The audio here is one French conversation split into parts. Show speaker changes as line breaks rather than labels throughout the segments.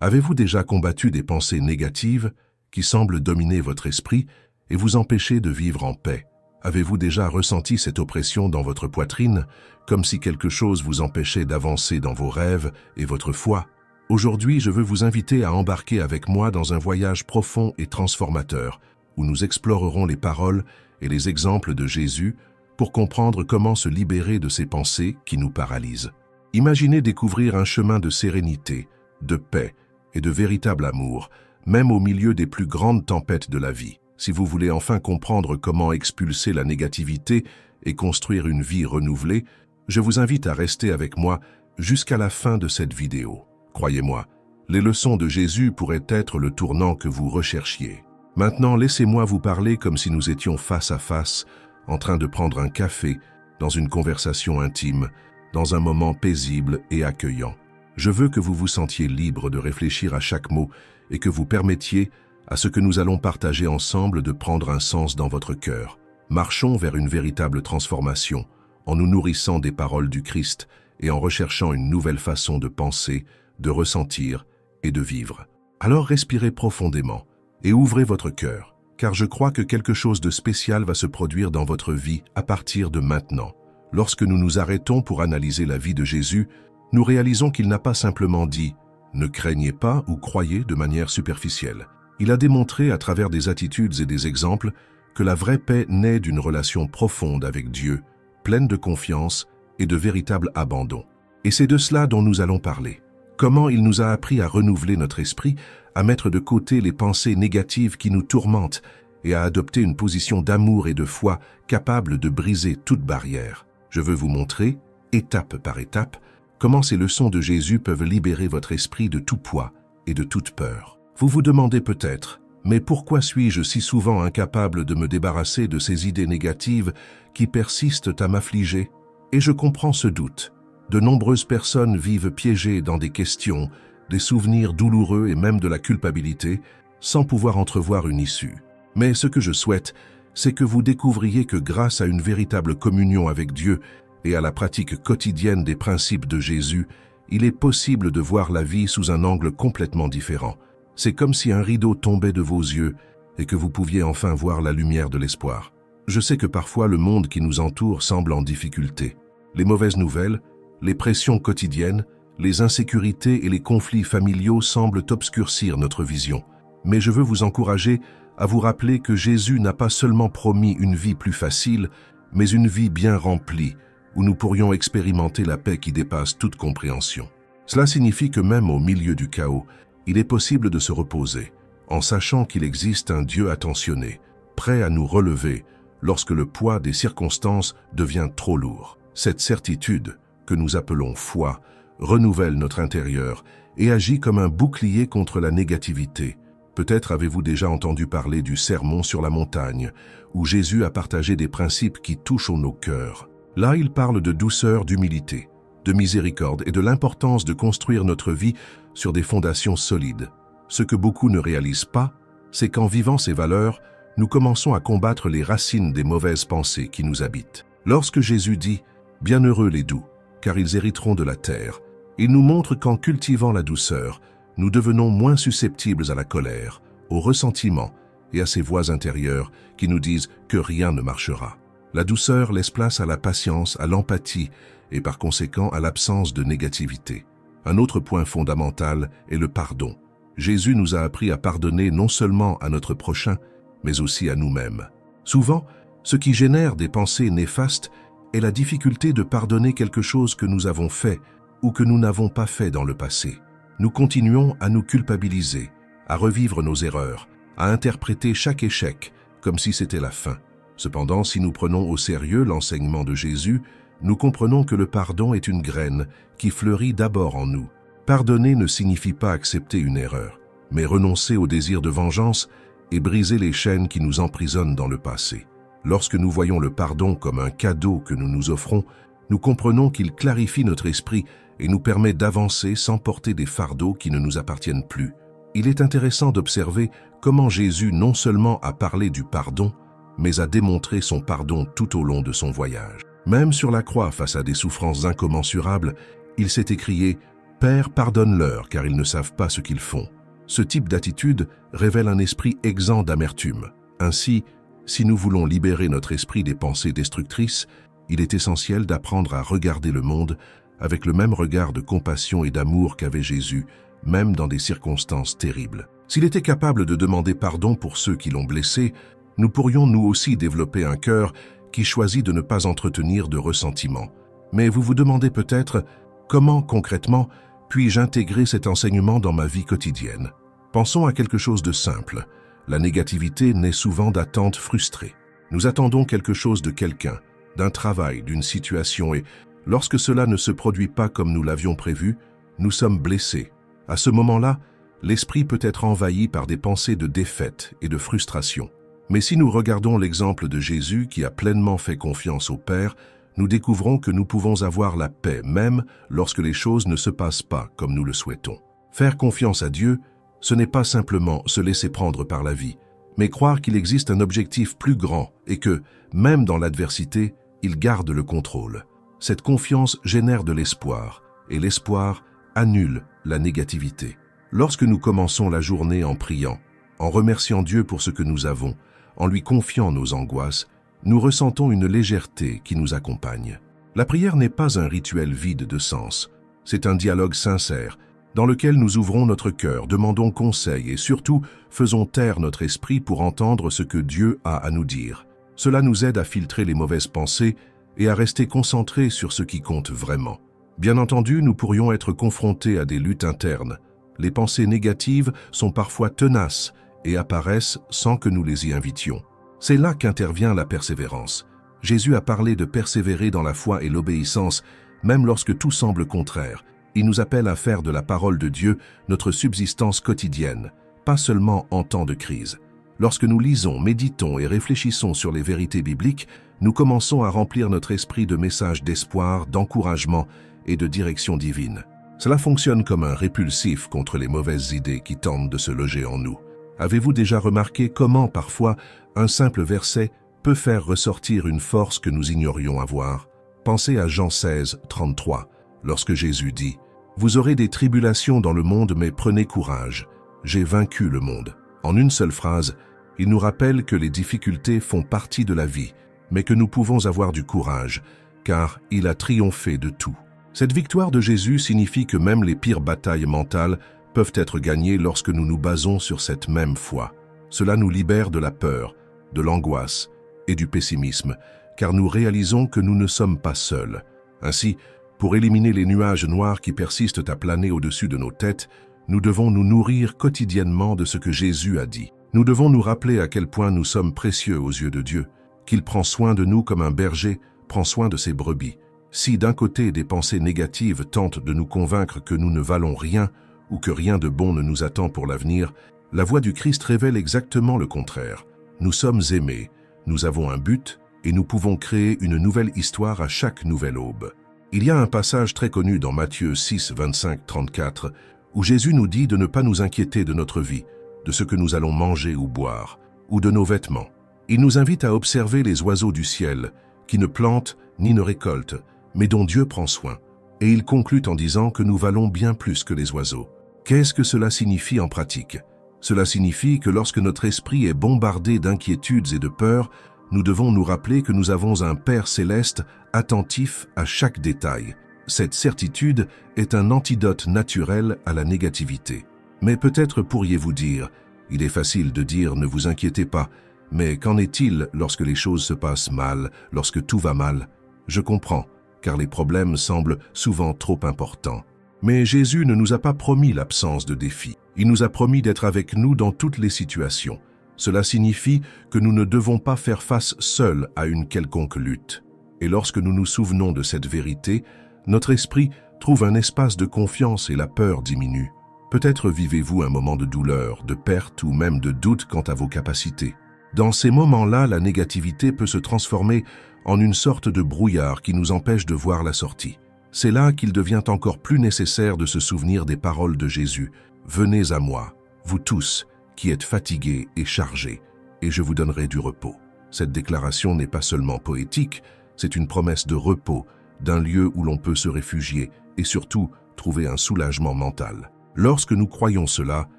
Avez-vous déjà combattu des pensées négatives qui semblent dominer votre esprit et vous empêcher de vivre en paix? Avez-vous déjà ressenti cette oppression dans votre poitrine, comme si quelque chose vous empêchait d'avancer dans vos rêves et votre foi? Aujourd'hui, je veux vous inviter à embarquer avec moi dans un voyage profond et transformateur, où nous explorerons les paroles et les exemples de Jésus pour comprendre comment se libérer de ces pensées qui nous paralysent. Imaginez découvrir un chemin de sérénité, de paix et de véritable amour, même au milieu des plus grandes tempêtes de la vie. Si vous voulez enfin comprendre comment expulser la négativité et construire une vie renouvelée, je vous invite à rester avec moi jusqu'à la fin de cette vidéo. Croyez-moi, les leçons de Jésus pourraient être le tournant que vous recherchiez. Maintenant, laissez-moi vous parler comme si nous étions face à face, en train de prendre un café, dans une conversation intime, dans un moment paisible et accueillant. Je veux que vous vous sentiez libre de réfléchir à chaque mot et que vous permettiez à ce que nous allons partager ensemble de prendre un sens dans votre cœur. Marchons vers une véritable transformation, en nous nourrissant des paroles du Christ et en recherchant une nouvelle façon de penser, de ressentir et de vivre. Alors respirez profondément et ouvrez votre cœur, car je crois que quelque chose de spécial va se produire dans votre vie à partir de maintenant. Lorsque nous nous arrêtons pour analyser la vie de Jésus, nous réalisons qu'il n'a pas simplement dit « ne craignez pas » ou « croyez » de manière superficielle. Il a démontré à travers des attitudes et des exemples que la vraie paix naît d'une relation profonde avec Dieu, pleine de confiance et de véritable abandon. Et c'est de cela dont nous allons parler. Comment il nous a appris à renouveler notre esprit, à mettre de côté les pensées négatives qui nous tourmentent et à adopter une position d'amour et de foi capable de briser toute barrière. Je veux vous montrer, étape par étape, comment ces leçons de Jésus peuvent libérer votre esprit de tout poids et de toute peur. Vous vous demandez peut-être, mais pourquoi suis-je si souvent incapable de me débarrasser de ces idées négatives qui persistent à m'affliger? Et je comprends ce doute. De nombreuses personnes vivent piégées dans des questions, des souvenirs douloureux et même de la culpabilité, sans pouvoir entrevoir une issue. Mais ce que je souhaite, c'est que vous découvriez que grâce à une véritable communion avec Dieu et à la pratique quotidienne des principes de Jésus, il est possible de voir la vie sous un angle complètement différent. C'est comme si un rideau tombait de vos yeux et que vous pouviez enfin voir la lumière de l'espoir. Je sais que parfois le monde qui nous entoure semble en difficulté. Les mauvaises nouvelles, les pressions quotidiennes, les insécurités et les conflits familiaux semblent obscurcir notre vision. Mais je veux vous encourager à vous rappeler que Jésus n'a pas seulement promis une vie plus facile, mais une vie bien remplie, où nous pourrions expérimenter la paix qui dépasse toute compréhension. Cela signifie que même au milieu du chaos, il est possible de se reposer, en sachant qu'il existe un Dieu attentionné, prêt à nous relever lorsque le poids des circonstances devient trop lourd. Cette certitude, que nous appelons foi, renouvelle notre intérieur et agit comme un bouclier contre la négativité. Peut-être avez-vous déjà entendu parler du sermon sur la montagne, où Jésus a partagé des principes qui touchent nos cœurs. Là, il parle de douceur, d'humilité, de miséricorde et de l'importance de construire notre vie sur des fondations solides. Ce que beaucoup ne réalisent pas, c'est qu'en vivant ces valeurs, nous commençons à combattre les racines des mauvaises pensées qui nous habitent. Lorsque Jésus dit « Bienheureux les doux, car ils hériteront de la terre », il nous montre qu'en cultivant la douceur, nous devenons moins susceptibles à la colère, au ressentiment et à ces voix intérieures qui nous disent que rien ne marchera. La douceur laisse place à la patience, à l'empathie et par conséquent à l'absence de négativité. Un autre point fondamental est le pardon. Jésus nous a appris à pardonner non seulement à notre prochain, mais aussi à nous-mêmes. Souvent, ce qui génère des pensées néfastes est la difficulté de pardonner quelque chose que nous avons fait ou que nous n'avons pas fait dans le passé. Nous continuons à nous culpabiliser, à revivre nos erreurs, à interpréter chaque échec comme si c'était la fin. Cependant, si nous prenons au sérieux l'enseignement de Jésus, nous comprenons que le pardon est une graine qui fleurit d'abord en nous. Pardonner ne signifie pas accepter une erreur, mais renoncer au désir de vengeance et briser les chaînes qui nous emprisonnent dans le passé. Lorsque nous voyons le pardon comme un cadeau que nous nous offrons, nous comprenons qu'il clarifie notre esprit et nous permet d'avancer sans porter des fardeaux qui ne nous appartiennent plus. Il est intéressant d'observer comment Jésus non seulement a parlé du pardon, mais a démontré son pardon tout au long de son voyage. Même sur la croix, face à des souffrances incommensurables, il s'est écrié « Père, pardonne-leur, car ils ne savent pas ce qu'ils font ». Ce type d'attitude révèle un esprit exempt d'amertume. Ainsi, si nous voulons libérer notre esprit des pensées destructrices, il est essentiel d'apprendre à regarder le monde avec le même regard de compassion et d'amour qu'avait Jésus, même dans des circonstances terribles. S'il était capable de demander pardon pour ceux qui l'ont blessé, nous pourrions nous aussi développer un cœur qui choisit de ne pas entretenir de ressentiment. Mais vous vous demandez peut-être, comment concrètement puis-je intégrer cet enseignement dans ma vie quotidienne? Pensons à quelque chose de simple. La négativité naît souvent d'attentes frustrées. Nous attendons quelque chose de quelqu'un, d'un travail, d'une situation, et lorsque cela ne se produit pas comme nous l'avions prévu, nous sommes blessés. À ce moment-là, l'esprit peut être envahi par des pensées de défaite et de frustration. Mais si nous regardons l'exemple de Jésus qui a pleinement fait confiance au Père, nous découvrons que nous pouvons avoir la paix même lorsque les choses ne se passent pas comme nous le souhaitons. Faire confiance à Dieu, ce n'est pas simplement se laisser prendre par la vie, mais croire qu'il existe un objectif plus grand et que, même dans l'adversité, il garde le contrôle. Cette confiance génère de l'espoir, et l'espoir annule la négativité. Lorsque nous commençons la journée en priant, en remerciant Dieu pour ce que nous avons, en lui confiant nos angoisses, nous ressentons une légèreté qui nous accompagne. La prière n'est pas un rituel vide de sens, c'est un dialogue sincère, dans lequel nous ouvrons notre cœur, demandons conseil et surtout faisons taire notre esprit pour entendre ce que Dieu a à nous dire. Cela nous aide à filtrer les mauvaises pensées et à rester concentrés sur ce qui compte vraiment. Bien entendu, nous pourrions être confrontés à des luttes internes. Les pensées négatives sont parfois tenaces et apparaissent sans que nous les y invitions. C'est là qu'intervient la persévérance. Jésus a parlé de persévérer dans la foi et l'obéissance, même lorsque tout semble contraire. Il nous appelle à faire de la parole de Dieu notre subsistance quotidienne, pas seulement en temps de crise. Lorsque nous lisons, méditons et réfléchissons sur les vérités bibliques, nous commençons à remplir notre esprit de messages d'espoir, d'encouragement et de direction divine. Cela fonctionne comme un répulsif contre les mauvaises idées qui tentent de se loger en nous. Avez-vous déjà remarqué comment, parfois, un simple verset peut faire ressortir une force que nous ignorions avoir? Pensez à Jean 16, 33, lorsque Jésus dit « Vous aurez des tribulations dans le monde, mais prenez courage, j'ai vaincu le monde ». En une seule phrase, il nous rappelle que les difficultés font partie de la vie, mais que nous pouvons avoir du courage, car il a triomphé de tout. Cette victoire de Jésus signifie que même les pires batailles mentales peuvent être gagnées lorsque nous nous basons sur cette même foi. Cela nous libère de la peur, de l'angoisse et du pessimisme, car nous réalisons que nous ne sommes pas seuls. Ainsi, pour éliminer les nuages noirs qui persistent à planer au-dessus de nos têtes, nous devons nous nourrir quotidiennement de ce que Jésus a dit. Nous devons nous rappeler à quel point nous sommes précieux aux yeux de Dieu, qu'il prend soin de nous comme un berger prend soin de ses brebis. Si d'un côté des pensées négatives tentent de nous convaincre que nous ne valons rien ou que rien de bon ne nous attend pour l'avenir, la voix du Christ révèle exactement le contraire. Nous sommes aimés, nous avons un but et nous pouvons créer une nouvelle histoire à chaque nouvelle aube. Il y a un passage très connu dans Matthieu 6, 25-34 où Jésus nous dit de ne pas nous inquiéter de notre vie, de ce que nous allons manger ou boire, ou de nos vêtements. Il nous invite à observer les oiseaux du ciel, qui ne plantent ni ne récoltent, mais dont Dieu prend soin. Et il conclut en disant que nous valons bien plus que les oiseaux. Qu'est-ce que cela signifie en pratique? Cela signifie que lorsque notre esprit est bombardé d'inquiétudes et de peurs, nous devons nous rappeler que nous avons un Père céleste attentif à chaque détail. Cette certitude est un antidote naturel à la négativité. Mais peut-être pourriez-vous dire, il est facile de dire « ne vous inquiétez pas », mais qu'en est-il lorsque les choses se passent mal, lorsque tout va mal? Je comprends, car les problèmes semblent souvent trop importants. Mais Jésus ne nous a pas promis l'absence de défis. Il nous a promis d'être avec nous dans toutes les situations. Cela signifie que nous ne devons pas faire face seuls à une quelconque lutte. Et lorsque nous nous souvenons de cette vérité, notre esprit trouve un espace de confiance et la peur diminue. Peut-être vivez-vous un moment de douleur, de perte ou même de doute quant à vos capacités. Dans ces moments-là, la négativité peut se transformer en une sorte de brouillard qui nous empêche de voir la sortie. C'est là qu'il devient encore plus nécessaire de se souvenir des paroles de Jésus. « Venez à moi, vous tous, qui êtes fatigués et chargés, et je vous donnerai du repos. » Cette déclaration n'est pas seulement poétique, c'est une promesse de repos, d'un lieu où l'on peut se réfugier et surtout trouver un soulagement mental. Lorsque nous croyons cela,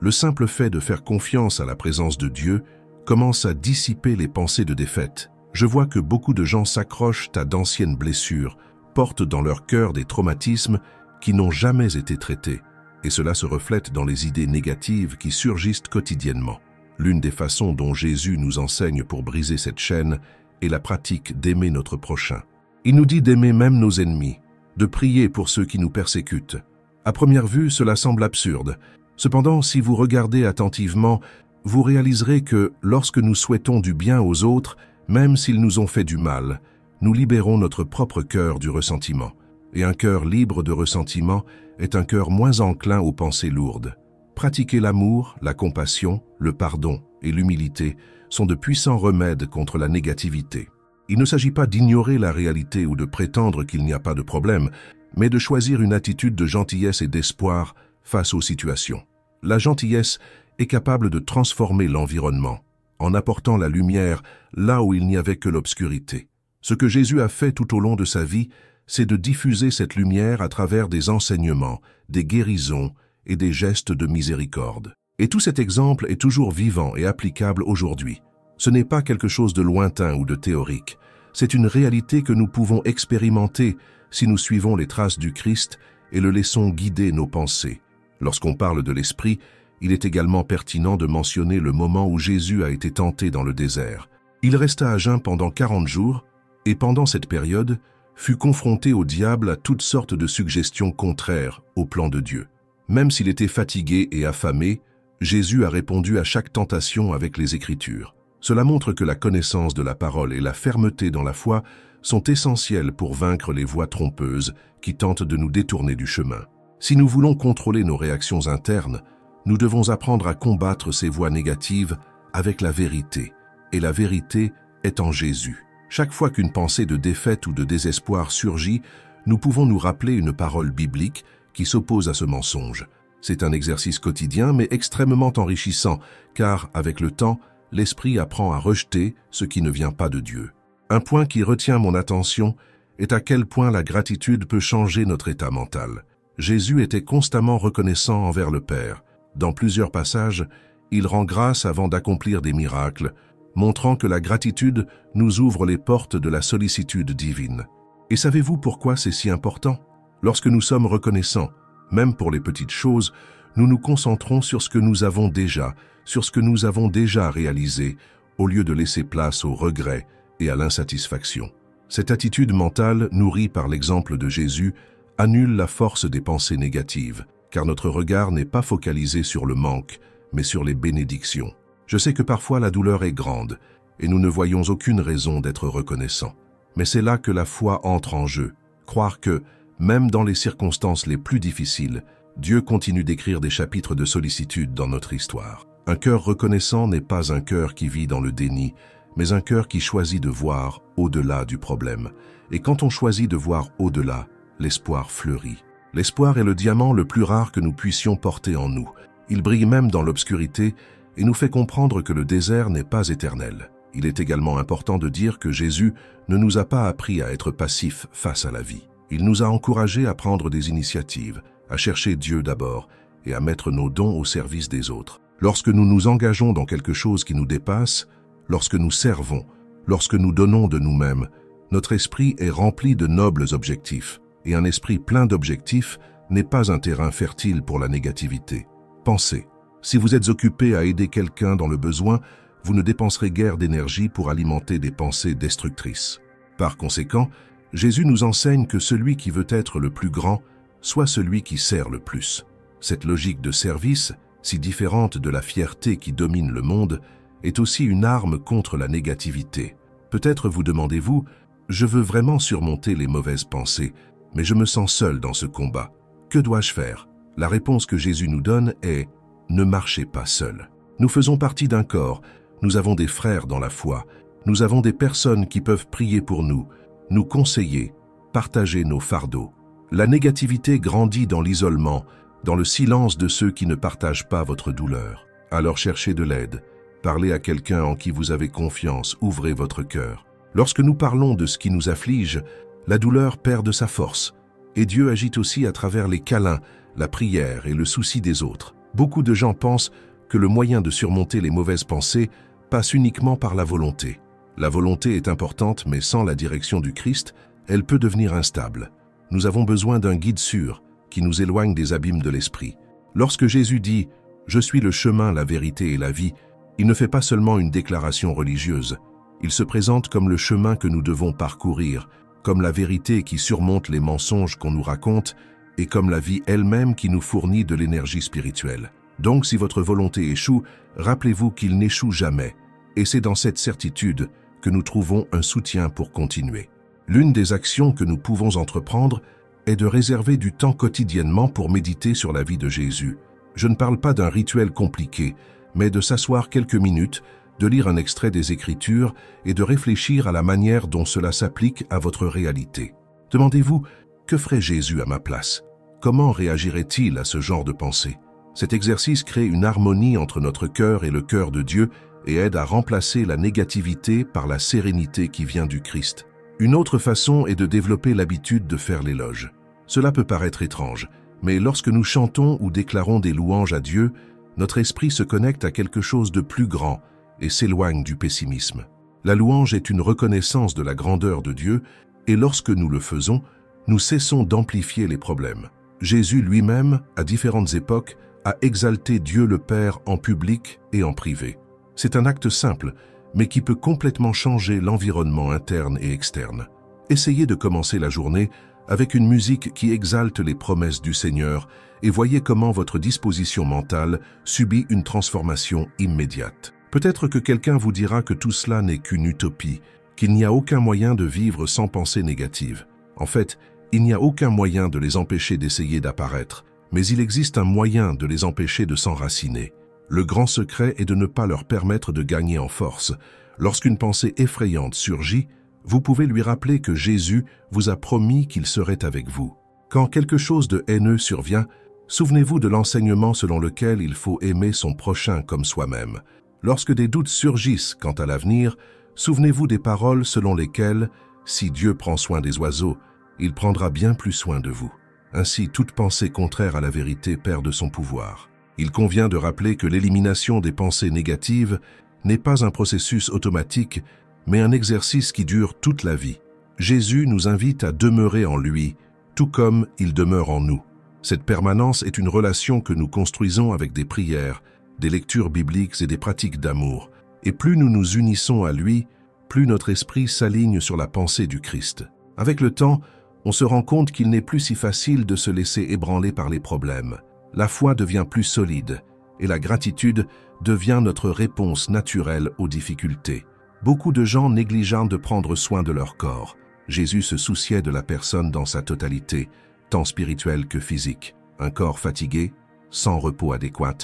le simple fait de faire confiance à la présence de Dieu commence à dissiper les pensées de défaite. Je vois que beaucoup de gens s'accrochent à d'anciennes blessures, portent dans leur cœur des traumatismes qui n'ont jamais été traités, et cela se reflète dans les idées négatives qui surgissent quotidiennement. L'une des façons dont Jésus nous enseigne pour briser cette chaîne est la pratique d'aimer notre prochain. Il nous dit d'aimer même nos ennemis, de prier pour ceux qui nous persécutent. À première vue, cela semble absurde. Cependant, si vous regardez attentivement, vous réaliserez que lorsque nous souhaitons du bien aux autres, même s'ils nous ont fait du mal, nous libérons notre propre cœur du ressentiment. Et un cœur libre de ressentiment est un cœur moins enclin aux pensées lourdes. Pratiquer l'amour, la compassion, le pardon et l'humilité sont de puissants remèdes contre la négativité. Il ne s'agit pas d'ignorer la réalité ou de prétendre qu'il n'y a pas de problème, mais de choisir une attitude de gentillesse et d'espoir face aux situations. La gentillesse est capable de transformer l'environnement, en apportant la lumière là où il n'y avait que l'obscurité. Ce que Jésus a fait tout au long de sa vie, c'est de diffuser cette lumière à travers des enseignements, des guérisons et des gestes de miséricorde. Et tout cet exemple est toujours vivant et applicable aujourd'hui. Ce n'est pas quelque chose de lointain ou de théorique. C'est une réalité que nous pouvons expérimenter si nous suivons les traces du Christ et le laissons guider nos pensées. Lorsqu'on parle de l'Esprit, il est également pertinent de mentionner le moment où Jésus a été tenté dans le désert. Il resta à jeun pendant 40 jours et pendant cette période, fut confronté au diable à toutes sortes de suggestions contraires au plan de Dieu. Même s'il était fatigué et affamé, Jésus a répondu à chaque tentation avec les Écritures. Cela montre que la connaissance de la parole et la fermeté dans la foi sont essentielles pour vaincre les voies trompeuses qui tentent de nous détourner du chemin. Si nous voulons contrôler nos réactions internes, nous devons apprendre à combattre ces voies négatives avec la vérité. Et la vérité est en Jésus. Chaque fois qu'une pensée de défaite ou de désespoir surgit, nous pouvons nous rappeler une parole biblique qui s'oppose à ce mensonge. C'est un exercice quotidien mais extrêmement enrichissant, car, avec le temps, l'esprit apprend à rejeter ce qui ne vient pas de Dieu. Un point qui retient mon attention est à quel point la gratitude peut changer notre état mental. Jésus était constamment reconnaissant envers le Père. Dans plusieurs passages, il rend grâce avant d'accomplir des miracles, montrant que la gratitude nous ouvre les portes de la sollicitude divine. Et savez-vous pourquoi c'est si important? Lorsque nous sommes reconnaissants, même pour les petites choses, nous nous concentrons sur ce que nous avons déjà, sur ce que nous avons déjà réalisé, au lieu de laisser place au regret et à l'insatisfaction. Cette attitude mentale, nourrie par l'exemple de Jésus, annule la force des pensées négatives, car notre regard n'est pas focalisé sur le manque, mais sur les bénédictions. Je sais que parfois la douleur est grande, et nous ne voyons aucune raison d'être reconnaissants. Mais c'est là que la foi entre en jeu. Croire que, même dans les circonstances les plus difficiles, Dieu continue d'écrire des chapitres de sollicitude dans notre histoire. Un cœur reconnaissant n'est pas un cœur qui vit dans le déni, mais un cœur qui choisit de voir au-delà du problème. Et quand on choisit de voir au-delà, l'espoir fleurit. L'espoir est le diamant le plus rare que nous puissions porter en nous. Il brille même dans l'obscurité et nous fait comprendre que le désert n'est pas éternel. Il est également important de dire que Jésus ne nous a pas appris à être passifs face à la vie. Il nous a encouragés à prendre des initiatives, à chercher Dieu d'abord et à mettre nos dons au service des autres. Lorsque nous nous engageons dans quelque chose qui nous dépasse, lorsque nous servons, lorsque nous donnons de nous-mêmes, notre esprit est rempli de nobles objectifs. Et un esprit plein d'objectifs n'est pas un terrain fertile pour la négativité. Pensez, si vous êtes occupé à aider quelqu'un dans le besoin, vous ne dépenserez guère d'énergie pour alimenter des pensées destructrices. Par conséquent, Jésus nous enseigne que celui qui veut être le plus grand soit celui qui sert le plus. Cette logique de service, si différente de la fierté qui domine le monde, est aussi une arme contre la négativité. Peut-être vous demandez-vous, je veux vraiment surmonter les mauvaises pensées, mais je me sens seul dans ce combat. Que dois-je faire? La réponse que Jésus nous donne est « Ne marchez pas seul ». Nous faisons partie d'un corps, nous avons des frères dans la foi, nous avons des personnes qui peuvent prier pour nous, nous conseiller, partager nos fardeaux. La négativité grandit dans l'isolement, dans le silence de ceux qui ne partagent pas votre douleur. Alors cherchez de l'aide, parlez à quelqu'un en qui vous avez confiance, ouvrez votre cœur. Lorsque nous parlons de ce qui nous afflige, la douleur perd de sa force, Et Dieu agit aussi à travers les câlins, la prière et le souci des autres. Beaucoup de gens pensent que le moyen de surmonter les mauvaises pensées passe uniquement par la volonté. La volonté est importante, mais sans la direction du Christ, elle peut devenir instable. Nous avons besoin d'un guide sûr qui nous éloigne des abîmes de l'esprit. Lorsque Jésus dit « Je suis le chemin, la vérité et la vie », il ne fait pas seulement une déclaration religieuse. Il se présente comme le chemin que nous devons parcourir, comme la vérité qui surmonte les mensonges qu'on nous raconte et comme la vie elle-même qui nous fournit de l'énergie spirituelle. Donc, si votre volonté échoue, rappelez-vous qu'il n'échoue jamais. Et c'est dans cette certitude que nous trouvons un soutien pour continuer. L'une des actions que nous pouvons entreprendre est de réserver du temps quotidiennement pour méditer sur la vie de Jésus. Je ne parle pas d'un rituel compliqué, mais de s'asseoir quelques minutes, de lire un extrait des Écritures et de réfléchir à la manière dont cela s'applique à votre réalité. Demandez-vous, que ferait Jésus à ma place? Comment réagirait-il à ce genre de pensée? Cet exercice crée une harmonie entre notre cœur et le cœur de Dieu et aide à remplacer la négativité par la sérénité qui vient du Christ. Une autre façon est de développer l'habitude de faire l'éloge. Cela peut paraître étrange, mais lorsque nous chantons ou déclarons des louanges à Dieu, notre esprit se connecte à quelque chose de plus grand et s'éloigne du pessimisme. La louange est une reconnaissance de la grandeur de Dieu et lorsque nous le faisons, nous cessons d'amplifier les problèmes. Jésus lui-même, à différentes époques, a exalté Dieu le Père en public et en privé. C'est un acte simple, mais qui peut complètement changer l'environnement interne et externe. Essayez de commencer la journée avec une musique qui exalte les promesses du Seigneur et voyez comment votre disposition mentale subit une transformation immédiate. Peut-être que quelqu'un vous dira que tout cela n'est qu'une utopie, qu'il n'y a aucun moyen de vivre sans pensée négative. En fait, il n'y a aucun moyen de les empêcher d'essayer d'apparaître, mais il existe un moyen de les empêcher de s'enraciner. Le grand secret est de ne pas leur permettre de gagner en force. Lorsqu'une pensée effrayante surgit, vous pouvez lui rappeler que Jésus vous a promis qu'il serait avec vous. Quand quelque chose de haineux survient, souvenez-vous de l'enseignement selon lequel il faut aimer son prochain comme soi-même. Lorsque des doutes surgissent quant à l'avenir, souvenez-vous des paroles selon lesquelles, si Dieu prend soin des oiseaux, il prendra bien plus soin de vous. Ainsi, toute pensée contraire à la vérité perd de son pouvoir. Il convient de rappeler que l'élimination des pensées négatives n'est pas un processus automatique, mais un exercice qui dure toute la vie. Jésus nous invite à demeurer en lui, tout comme il demeure en nous. Cette permanence est une relation que nous construisons avec des prières, des lectures bibliques et des pratiques d'amour. Et plus nous nous unissons à lui, plus notre esprit s'aligne sur la pensée du Christ. Avec le temps, on se rend compte qu'il n'est plus si facile de se laisser ébranler par les problèmes. La foi devient plus solide et la gratitude devient notre réponse naturelle aux difficultés. Beaucoup de gens négligent de prendre soin de leur corps. Jésus se souciait de la personne dans sa totalité, tant spirituelle que physique. Un corps fatigué, sans repos adéquat,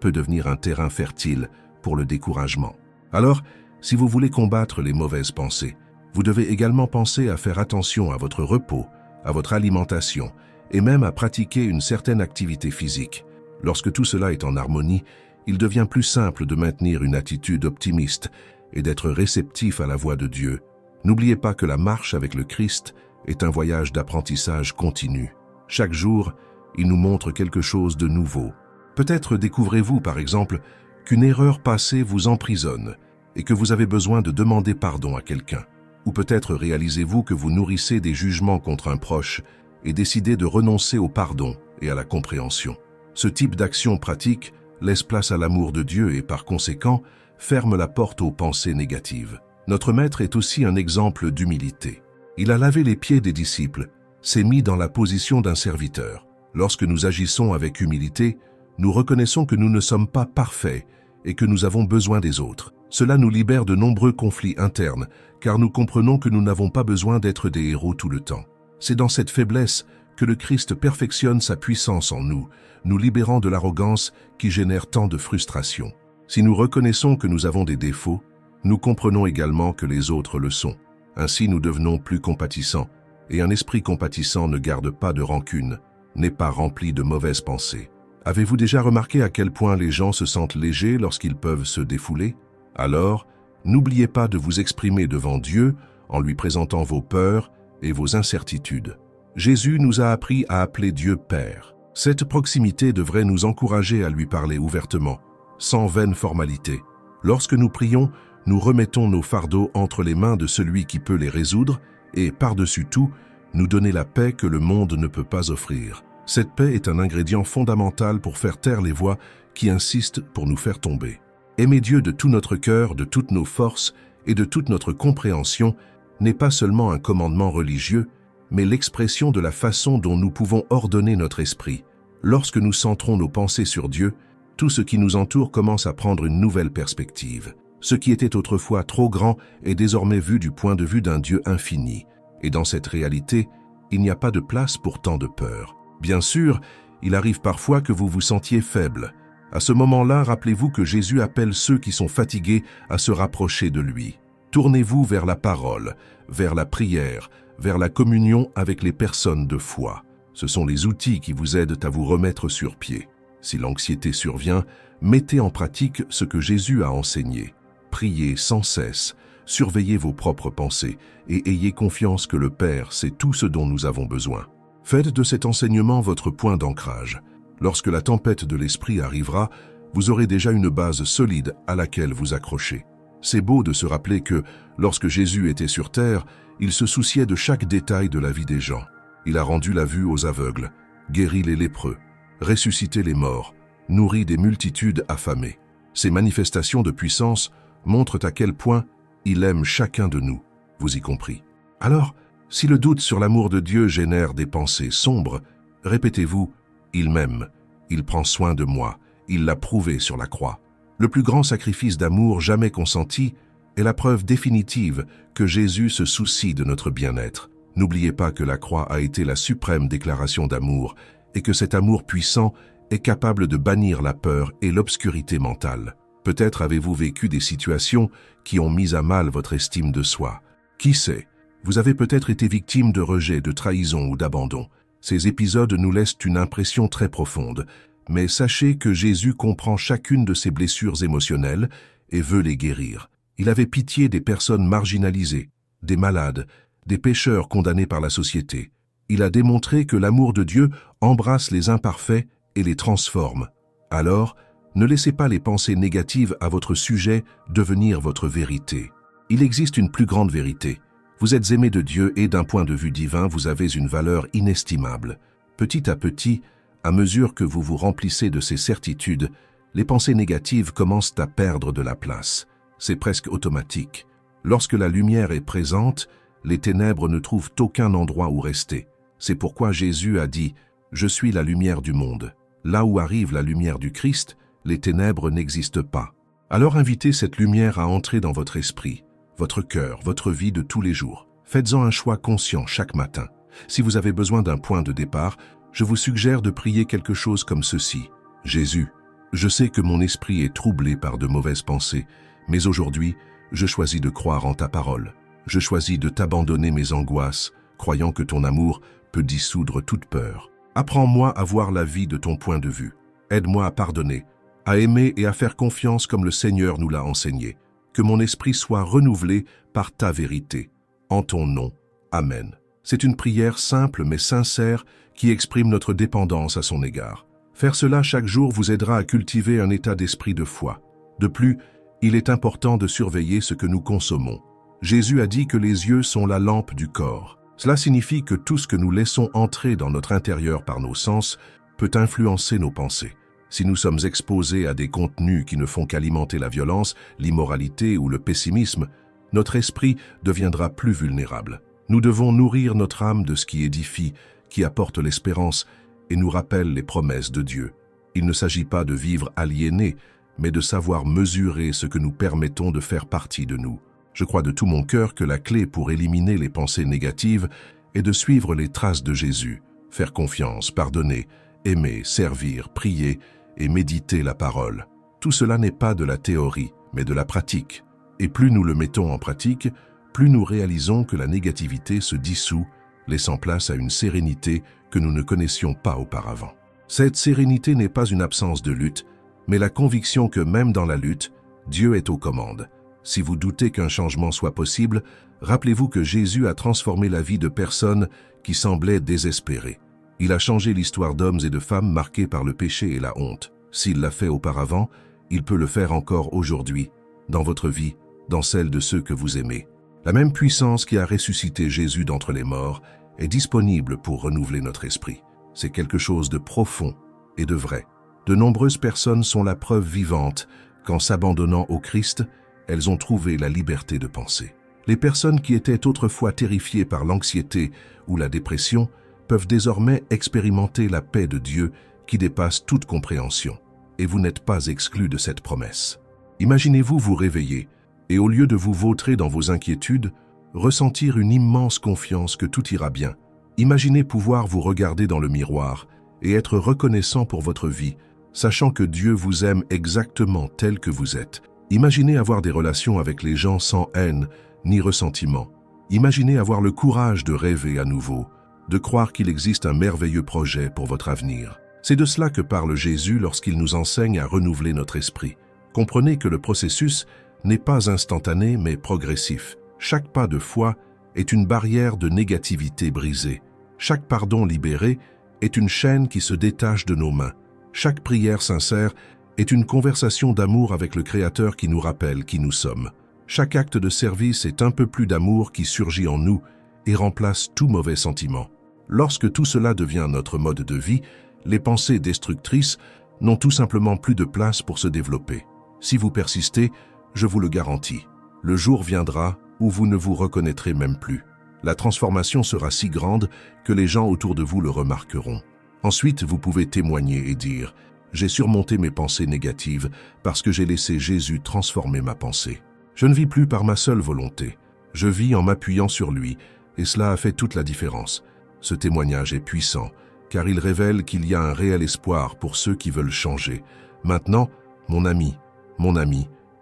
peut devenir un terrain fertile pour le découragement. Alors, si vous voulez combattre les mauvaises pensées, vous devez également penser à faire attention à votre repos, à votre alimentation et même à pratiquer une certaine activité physique. Lorsque tout cela est en harmonie, il devient plus simple de maintenir une attitude optimiste et d'être réceptif à la voix de Dieu. N'oubliez pas que la marche avec le Christ est un voyage d'apprentissage continu. Chaque jour, il nous montre quelque chose de nouveau. Peut-être découvrez-vous, par exemple, qu'une erreur passée vous emprisonne et que vous avez besoin de demander pardon à quelqu'un. Ou peut-être réalisez-vous que vous nourrissez des jugements contre un proche et décidez de renoncer au pardon et à la compréhension. Ce type d'action pratique laisse place à l'amour de Dieu et par conséquent ferme la porte aux pensées négatives. Notre Maître est aussi un exemple d'humilité. Il a lavé les pieds des disciples, s'est mis dans la position d'un serviteur. Lorsque nous agissons avec humilité, nous reconnaissons que nous ne sommes pas parfaits et que nous avons besoin des autres. Cela nous libère de nombreux conflits internes, car nous comprenons que nous n'avons pas besoin d'être des héros tout le temps. C'est dans cette faiblesse que le Christ perfectionne sa puissance en nous, nous libérant de l'arrogance qui génère tant de frustration. Si nous reconnaissons que nous avons des défauts, nous comprenons également que les autres le sont. Ainsi nous devenons plus compatissants, et un esprit compatissant ne garde pas de rancune, n'est pas rempli de mauvaises pensées. Avez-vous déjà remarqué à quel point les gens se sentent légers lorsqu'ils peuvent se défouler? Alors, n'oubliez pas de vous exprimer devant Dieu en lui présentant vos peurs et vos incertitudes. Jésus nous a appris à appeler Dieu Père. Cette proximité devrait nous encourager à lui parler ouvertement, sans vaine formalité. Lorsque nous prions, nous remettons nos fardeaux entre les mains de celui qui peut les résoudre et, par-dessus tout, nous donner la paix que le monde ne peut pas offrir. Cette paix est un ingrédient fondamental pour faire taire les voix qui insistent pour nous faire tomber. Aimer Dieu de tout notre cœur, de toutes nos forces et de toute notre compréhension n'est pas seulement un commandement religieux, mais l'expression de la façon dont nous pouvons ordonner notre esprit. Lorsque nous centrons nos pensées sur Dieu, tout ce qui nous entoure commence à prendre une nouvelle perspective. Ce qui était autrefois trop grand est désormais vu du point de vue d'un Dieu infini. Et dans cette réalité, il n'y a pas de place pour tant de peur. Bien sûr, il arrive parfois que vous vous sentiez faible. À ce moment-là, rappelez-vous que Jésus appelle ceux qui sont fatigués à se rapprocher de lui. Tournez-vous vers la parole, vers la prière, vers la communion avec les personnes de foi. Ce sont les outils qui vous aident à vous remettre sur pied. Si l'anxiété survient, mettez en pratique ce que Jésus a enseigné. Priez sans cesse, surveillez vos propres pensées et ayez confiance que le Père sait tout ce dont nous avons besoin. Faites de cet enseignement votre point d'ancrage. Lorsque la tempête de l'esprit arrivera, vous aurez déjà une base solide à laquelle vous accrocher. C'est beau de se rappeler que, lorsque Jésus était sur terre, il se souciait de chaque détail de la vie des gens. Il a rendu la vue aux aveugles, guéri les lépreux, ressuscité les morts, nourri des multitudes affamées. Ces manifestations de puissance montrent à quel point il aime chacun de nous, vous y compris. Alors, si le doute sur l'amour de Dieu génère des pensées sombres, répétez-vous « Il m'aime, il prend soin de moi, il l'a prouvé sur la croix ». Le plus grand sacrifice d'amour jamais consenti est la preuve définitive que Jésus se soucie de notre bien-être. N'oubliez pas que la croix a été la suprême déclaration d'amour et que cet amour puissant est capable de bannir la peur et l'obscurité mentale. Peut-être avez-vous vécu des situations qui ont mis à mal votre estime de soi. Qui sait, vous avez peut-être été victime de rejet, de trahison ou d'abandon. Ces épisodes nous laissent une impression très profonde, mais sachez que Jésus comprend chacune de ces blessures émotionnelles et veut les guérir. Il avait pitié des personnes marginalisées, des malades, des pécheurs condamnés par la société. Il a démontré que l'amour de Dieu embrasse les imparfaits et les transforme. Alors, ne laissez pas les pensées négatives à votre sujet devenir votre vérité. Il existe une plus grande vérité. Vous êtes aimé de Dieu et d'un point de vue divin, vous avez une valeur inestimable. Petit à petit, à mesure que vous vous remplissez de ces certitudes, les pensées négatives commencent à perdre de la place. C'est presque automatique. Lorsque la lumière est présente, les ténèbres ne trouvent aucun endroit où rester. C'est pourquoi Jésus a dit « Je suis la lumière du monde ». Là où arrive la lumière du Christ, les ténèbres n'existent pas. Alors invitez cette lumière à entrer dans votre esprit, votre cœur, votre vie de tous les jours. Faites-en un choix conscient chaque matin. Si vous avez besoin d'un point de départ, je vous suggère de prier quelque chose comme ceci. « Jésus, je sais que mon esprit est troublé par de mauvaises pensées, mais aujourd'hui, je choisis de croire en ta parole. Je choisis de t'abandonner mes angoisses, croyant que ton amour peut dissoudre toute peur. Apprends-moi à voir la vie de ton point de vue. Aide-moi à pardonner, à aimer et à faire confiance comme le Seigneur nous l'a enseigné. Que mon esprit soit renouvelé par ta vérité. En ton nom. Amen. » C'est une prière simple mais sincère qui exprime notre dépendance à son égard. Faire cela chaque jour vous aidera à cultiver un état d'esprit de foi. De plus, il est important de surveiller ce que nous consommons. Jésus a dit que les yeux sont la lampe du corps. Cela signifie que tout ce que nous laissons entrer dans notre intérieur par nos sens peut influencer nos pensées. Si nous sommes exposés à des contenus qui ne font qu'alimenter la violence, l'immoralité ou le pessimisme, notre esprit deviendra plus vulnérable. Nous devons nourrir notre âme de ce qui édifie, qui apporte l'espérance et nous rappelle les promesses de Dieu. Il ne s'agit pas de vivre aliénés, mais de savoir mesurer ce que nous permettons de faire partie de nous. Je crois de tout mon cœur que la clé pour éliminer les pensées négatives est de suivre les traces de Jésus, faire confiance, pardonner, aimer, servir, prier et méditer la parole. Tout cela n'est pas de la théorie, mais de la pratique. Et plus nous le mettons en pratique, plus nous réalisons que la négativité se dissout, laissant place à une sérénité que nous ne connaissions pas auparavant. Cette sérénité n'est pas une absence de lutte, mais la conviction que même dans la lutte, Dieu est aux commandes. Si vous doutez qu'un changement soit possible, rappelez-vous que Jésus a transformé la vie de personnes qui semblaient désespérées. Il a changé l'histoire d'hommes et de femmes marqués par le péché et la honte. S'il l'a fait auparavant, il peut le faire encore aujourd'hui, dans votre vie, dans celle de ceux que vous aimez. La même puissance qui a ressuscité Jésus d'entre les morts est disponible pour renouveler notre esprit. C'est quelque chose de profond et de vrai. De nombreuses personnes sont la preuve vivante qu'en s'abandonnant au Christ, elles ont trouvé la liberté de penser. Les personnes qui étaient autrefois terrifiées par l'anxiété ou la dépression peuvent désormais expérimenter la paix de Dieu qui dépasse toute compréhension. Et vous n'êtes pas exclus de cette promesse. Imaginez-vous vous réveiller et au lieu de vous vautrer dans vos inquiétudes, ressentir une immense confiance que tout ira bien. Imaginez pouvoir vous regarder dans le miroir et être reconnaissant pour votre vie, sachant que Dieu vous aime exactement tel que vous êtes. Imaginez avoir des relations avec les gens sans haine ni ressentiment. Imaginez avoir le courage de rêver à nouveau, de croire qu'il existe un merveilleux projet pour votre avenir. C'est de cela que parle Jésus lorsqu'il nous enseigne à renouveler notre esprit. Comprenez que le processus n'est pas instantané mais progressif. Chaque pas de foi est une barrière de négativité brisée. Chaque pardon libéré est une chaîne qui se détache de nos mains. Chaque prière sincère est une conversation d'amour avec le Créateur qui nous rappelle qui nous sommes. Chaque acte de service est un peu plus d'amour qui surgit en nous et remplace tout mauvais sentiment. Lorsque tout cela devient notre mode de vie, les pensées destructrices n'ont tout simplement plus de place pour se développer. Si vous persistez, je vous le garantis, le jour viendra où vous ne vous reconnaîtrez même plus. La transformation sera si grande que les gens autour de vous le remarqueront. Ensuite, vous pouvez témoigner et dire « J'ai surmonté mes pensées négatives parce que j'ai laissé Jésus transformer ma pensée. Je ne vis plus par ma seule volonté. Je vis en m'appuyant sur lui et cela a fait toute la différence. » Ce témoignage est puissant car il révèle qu'il y a un réel espoir pour ceux qui veulent changer. Maintenant, mon ami,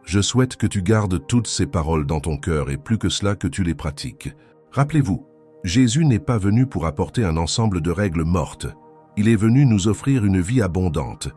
je souhaite que tu gardes toutes ces paroles dans ton cœur et plus que cela que tu les pratiques. Rappelez-vous, Jésus n'est pas venu pour apporter un ensemble de règles mortes. Il est venu nous offrir une vie abondante.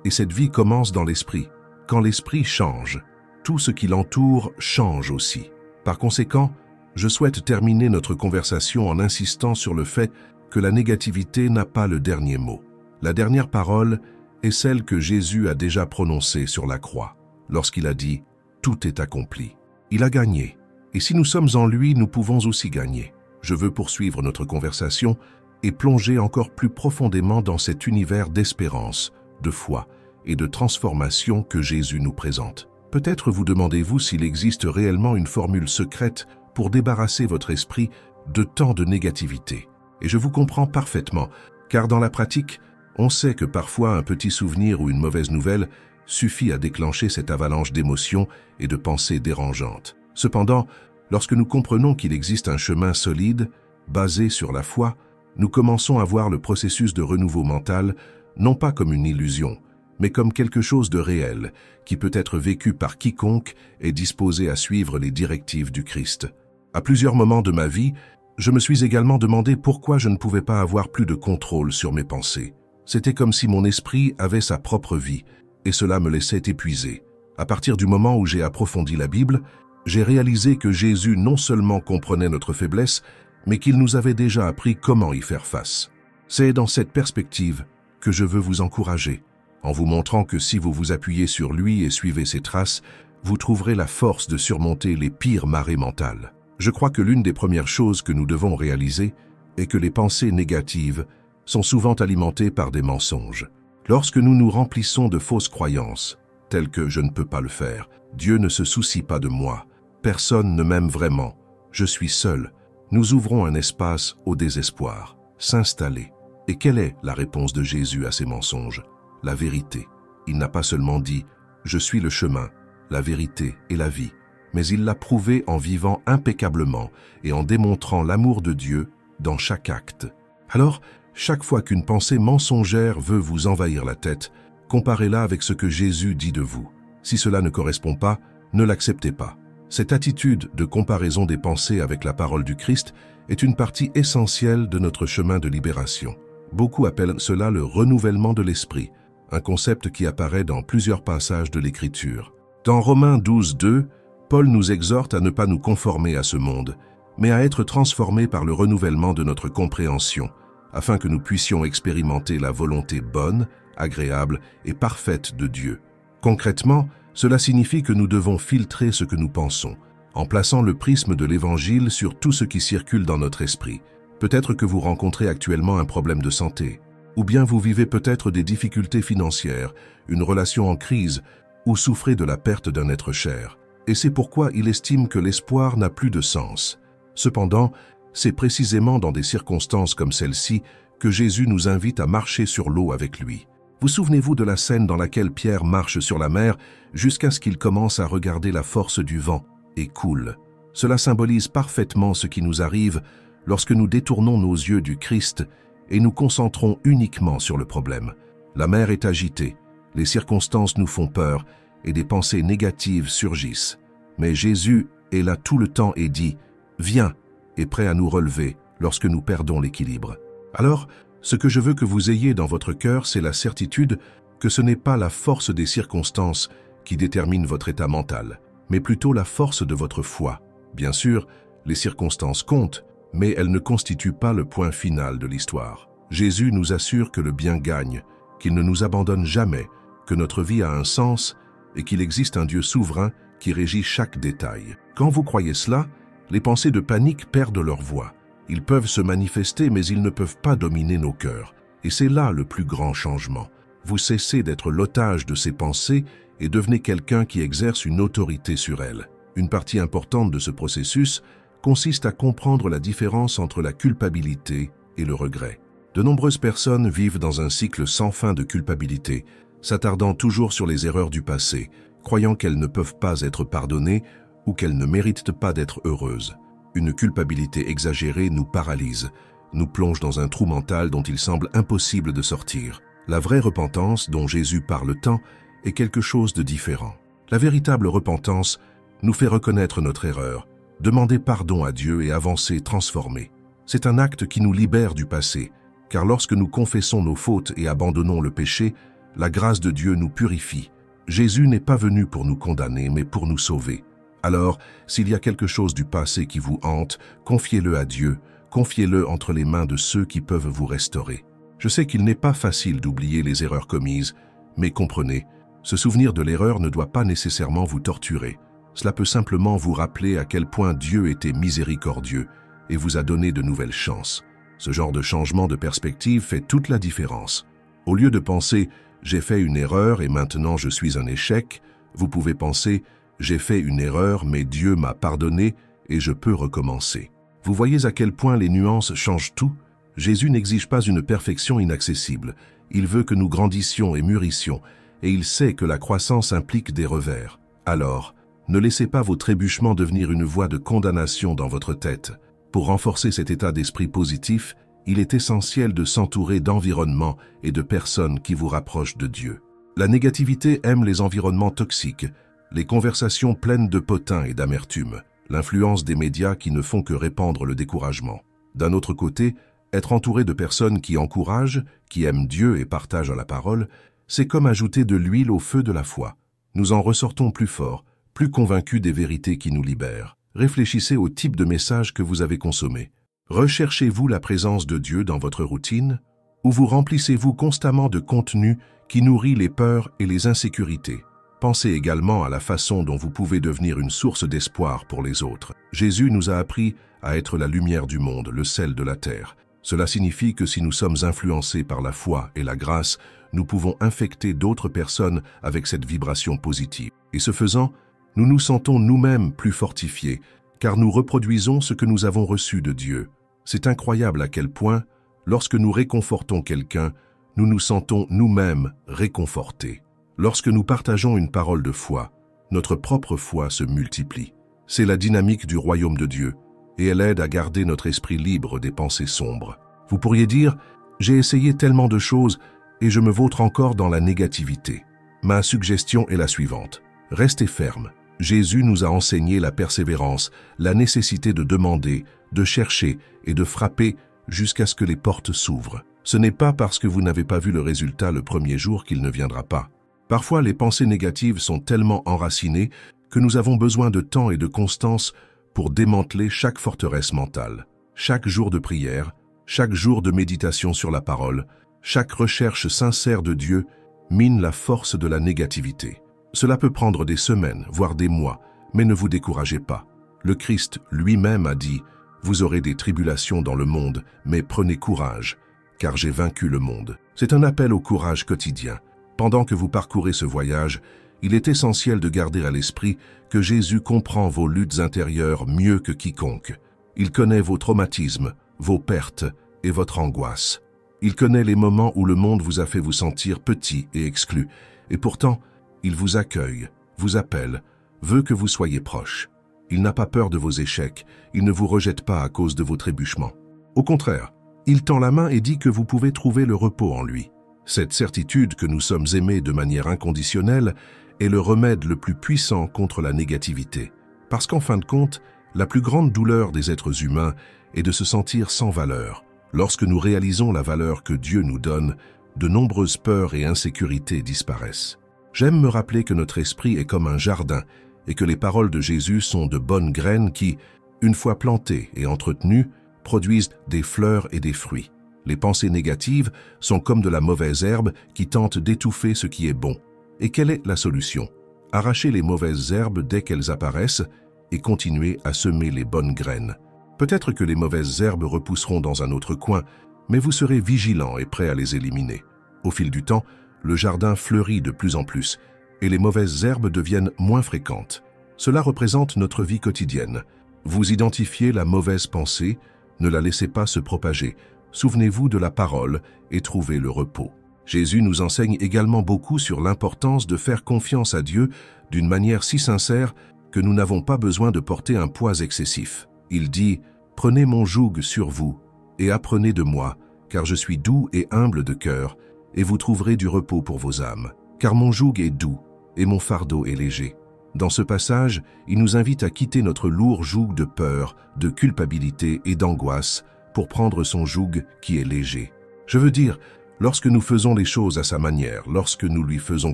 Et cette vie commence dans l'esprit. Quand l'esprit change, tout ce qui l'entoure change aussi. Par conséquent, je souhaite terminer notre conversation en insistant sur le fait que la négativité n'a pas le dernier mot. La dernière parole est celle que Jésus a déjà prononcée sur la croix, lorsqu'il a dit « Tout est accompli ». Il a gagné. Et si nous sommes en lui, nous pouvons aussi gagner. Je veux poursuivre notre conversation et plonger encore plus profondément dans cet univers d'espérance, de foi et de transformation que Jésus nous présente. Peut-être vous demandez-vous s'il existe réellement une formule secrète pour débarrasser votre esprit de tant de négativité. Et je vous comprends parfaitement, car dans la pratique, on sait que parfois un petit souvenir ou une mauvaise nouvelle suffit à déclencher cette avalanche d'émotions et de pensées dérangeantes. Cependant, lorsque nous comprenons qu'il existe un chemin solide, basé sur la foi, nous commençons à voir le processus de renouveau mental non pas comme une illusion, mais comme quelque chose de réel, qui peut être vécu par quiconque est disposé à suivre les directives du Christ. À plusieurs moments de ma vie, je me suis également demandé pourquoi je ne pouvais pas avoir plus de contrôle sur mes pensées. C'était comme si mon esprit avait sa propre vie, et cela me laissait épuisé. À partir du moment où j'ai approfondi la Bible, j'ai réalisé que Jésus non seulement comprenait notre faiblesse, mais qu'il nous avait déjà appris comment y faire face. C'est dans cette perspective que je veux vous encourager, en vous montrant que si vous vous appuyez sur lui et suivez ses traces, vous trouverez la force de surmonter les pires marées mentales. Je crois que l'une des premières choses que nous devons réaliser est que les pensées négatives sont souvent alimentées par des mensonges. Lorsque nous nous remplissons de fausses croyances, telles que « je ne peux pas le faire »,« Dieu ne se soucie pas de moi »,« personne ne m'aime vraiment »,« je suis seul », nous ouvrons un espace au désespoir, s'installer. Et quelle est la réponse de Jésus à ces mensonges? La vérité. Il n'a pas seulement dit « je suis le chemin, la vérité et la vie », mais il l'a prouvé en vivant impeccablement et en démontrant l'amour de Dieu dans chaque acte. Alors, chaque fois qu'une pensée mensongère veut vous envahir la tête, comparez-la avec ce que Jésus dit de vous. Si cela ne correspond pas, ne l'acceptez pas. Cette attitude de comparaison des pensées avec la parole du Christ est une partie essentielle de notre chemin de libération. Beaucoup appellent cela le renouvellement de l'esprit, un concept qui apparaît dans plusieurs passages de l'Écriture. Dans Romains 12, 2, Paul nous exhorte à ne pas nous conformer à ce monde, mais à être transformés par le renouvellement de notre compréhension, afin que nous puissions expérimenter la volonté bonne, agréable et parfaite de Dieu. Concrètement, cela signifie que nous devons filtrer ce que nous pensons, en plaçant le prisme de l'Évangile sur tout ce qui circule dans notre esprit. Peut-être que vous rencontrez actuellement un problème de santé, ou bien vous vivez peut-être des difficultés financières, une relation en crise, ou souffrez de la perte d'un être cher. Et c'est pourquoi il estime que l'espoir n'a plus de sens. Cependant, c'est précisément dans des circonstances comme celle-ci que Jésus nous invite à marcher sur l'eau avec lui. Vous souvenez-vous de la scène dans laquelle Pierre marche sur la mer jusqu'à ce qu'il commence à regarder la force du vent et coule. Cela symbolise parfaitement ce qui nous arrive lorsque nous détournons nos yeux du Christ et nous concentrons uniquement sur le problème. La mer est agitée, les circonstances nous font peur et des pensées négatives surgissent. Mais Jésus est là tout le temps et dit « Viens » et prêt à nous relever lorsque nous perdons l'équilibre. Alors, ce que je veux que vous ayez dans votre cœur, c'est la certitude que ce n'est pas la force des circonstances qui détermine votre état mental, mais plutôt la force de votre foi. Bien sûr, les circonstances comptent, mais elles ne constituent pas le point final de l'histoire. Jésus nous assure que le bien gagne, qu'il ne nous abandonne jamais, que notre vie a un sens et qu'il existe un Dieu souverain qui régit chaque détail. Quand vous croyez cela, les pensées de panique perdent leur voix. Ils peuvent se manifester, mais ils ne peuvent pas dominer nos cœurs. Et c'est là le plus grand changement. Vous cessez d'être l'otage de ces pensées et devenez quelqu'un qui exerce une autorité sur elles. Une partie importante de ce processus consiste à comprendre la différence entre la culpabilité et le regret. De nombreuses personnes vivent dans un cycle sans fin de culpabilité, s'attardant toujours sur les erreurs du passé, croyant qu'elles ne peuvent pas être pardonnées ou qu'elles ne méritent pas d'être heureuses. Une culpabilité exagérée nous paralyse, nous plonge dans un trou mental dont il semble impossible de sortir. La vraie repentance dont Jésus parle tant est quelque chose de différent. La véritable repentance nous fait reconnaître notre erreur, demander pardon à Dieu et avancer transformés. C'est un acte qui nous libère du passé, car lorsque nous confessons nos fautes et abandonnons le péché, la grâce de Dieu nous purifie. Jésus n'est pas venu pour nous condamner, mais pour nous sauver. Alors, s'il y a quelque chose du passé qui vous hante, confiez-le à Dieu, confiez-le entre les mains de ceux qui peuvent vous restaurer. Je sais qu'il n'est pas facile d'oublier les erreurs commises, mais comprenez, ce souvenir de l'erreur ne doit pas nécessairement vous torturer. Cela peut simplement vous rappeler à quel point Dieu était miséricordieux et vous a donné de nouvelles chances. Ce genre de changement de perspective fait toute la différence. Au lieu de penser « j'ai fait une erreur et maintenant je suis un échec », vous pouvez penser « j'ai fait une erreur mais Dieu m'a pardonné et je peux recommencer ». Vous voyez à quel point les nuances changent tout? Jésus n'exige pas une perfection inaccessible. Il veut que nous grandissions et mûrissions, et il sait que la croissance implique des revers. Alors, ne laissez pas vos trébuchements devenir une voie de condamnation dans votre tête. Pour renforcer cet état d'esprit positif, il est essentiel de s'entourer d'environnements et de personnes qui vous rapprochent de Dieu. La négativité aime les environnements toxiques, les conversations pleines de potins et d'amertume, l'influence des médias qui ne font que répandre le découragement. D'un autre côté, être entouré de personnes qui encouragent, qui aiment Dieu et partagent la parole, c'est comme ajouter de l'huile au feu de la foi. Nous en ressortons plus forts, plus convaincus des vérités qui nous libèrent. Réfléchissez au type de message que vous avez consommé. Recherchez-vous la présence de Dieu dans votre routine ou vous remplissez-vous constamment de contenu qui nourrit les peurs et les insécurités? Pensez également à la façon dont vous pouvez devenir une source d'espoir pour les autres. Jésus nous a appris à être la lumière du monde, le sel de la terre. Cela signifie que si nous sommes influencés par la foi et la grâce, nous pouvons infecter d'autres personnes avec cette vibration positive. Et ce faisant, nous nous sentons nous-mêmes plus fortifiés, car nous reproduisons ce que nous avons reçu de Dieu. C'est incroyable à quel point, lorsque nous réconfortons quelqu'un, nous nous sentons nous-mêmes réconfortés. Lorsque nous partageons une parole de foi, notre propre foi se multiplie. C'est la dynamique du royaume de Dieu, et elle aide à garder notre esprit libre des pensées sombres. Vous pourriez dire, j'ai essayé tellement de choses et je me vautre encore dans la négativité. Ma suggestion est la suivante. Restez ferme. Jésus nous a enseigné la persévérance, la nécessité de demander, de chercher et de frapper jusqu'à ce que les portes s'ouvrent. Ce n'est pas parce que vous n'avez pas vu le résultat le premier jour qu'il ne viendra pas. Parfois, les pensées négatives sont tellement enracinées que nous avons besoin de temps et de constance pour démanteler chaque forteresse mentale. Chaque jour de prière, chaque jour de méditation sur la parole, chaque recherche sincère de Dieu mine la force de la négativité. Cela peut prendre des semaines, voire des mois, mais ne vous découragez pas. Le Christ lui-même a dit « Vous aurez des tribulations dans le monde, mais prenez courage, car j'ai vaincu le monde. » C'est un appel au courage quotidien. Pendant que vous parcourez ce voyage, il est essentiel de garder à l'esprit que Jésus comprend vos luttes intérieures mieux que quiconque. Il connaît vos traumatismes, vos pertes et votre angoisse. Il connaît les moments où le monde vous a fait vous sentir petit et exclu, et pourtant, il vous accueille, vous appelle, veut que vous soyez proche. Il n'a pas peur de vos échecs, il ne vous rejette pas à cause de vos trébuchements. Au contraire, il tend la main et dit que vous pouvez trouver le repos en lui. Cette certitude que nous sommes aimés de manière inconditionnelle est le remède le plus puissant contre la négativité. Parce qu'en fin de compte, la plus grande douleur des êtres humains est de se sentir sans valeur. Lorsque nous réalisons la valeur que Dieu nous donne, de nombreuses peurs et insécurités disparaissent. J'aime me rappeler que notre esprit est comme un jardin et que les paroles de Jésus sont de bonnes graines qui, une fois plantées et entretenues, produisent des fleurs et des fruits. Les pensées négatives sont comme de la mauvaise herbe qui tente d'étouffer ce qui est bon. Et quelle est la solution? Arracher les mauvaises herbes dès qu'elles apparaissent et continuer à semer les bonnes graines. Peut-être que les mauvaises herbes repousseront dans un autre coin, mais vous serez vigilant et prêt à les éliminer. Au fil du temps, le jardin fleurit de plus en plus et les mauvaises herbes deviennent moins fréquentes. Cela représente notre vie quotidienne. Vous identifiez la mauvaise pensée, ne la laissez pas se propager. Souvenez-vous de la parole et trouvez le repos. Jésus nous enseigne également beaucoup sur l'importance de faire confiance à Dieu d'une manière si sincère que nous n'avons pas besoin de porter un poids excessif. Il dit « Prenez mon joug sur vous et apprenez de moi, car je suis doux et humble de cœur, et vous trouverez du repos pour vos âmes. Car mon joug est doux et mon fardeau est léger. » Dans ce passage, il nous invite à quitter notre lourd joug de peur, de culpabilité et d'angoisse pour prendre son joug qui est léger. Je veux dire, lorsque nous faisons les choses à sa manière, lorsque nous lui faisons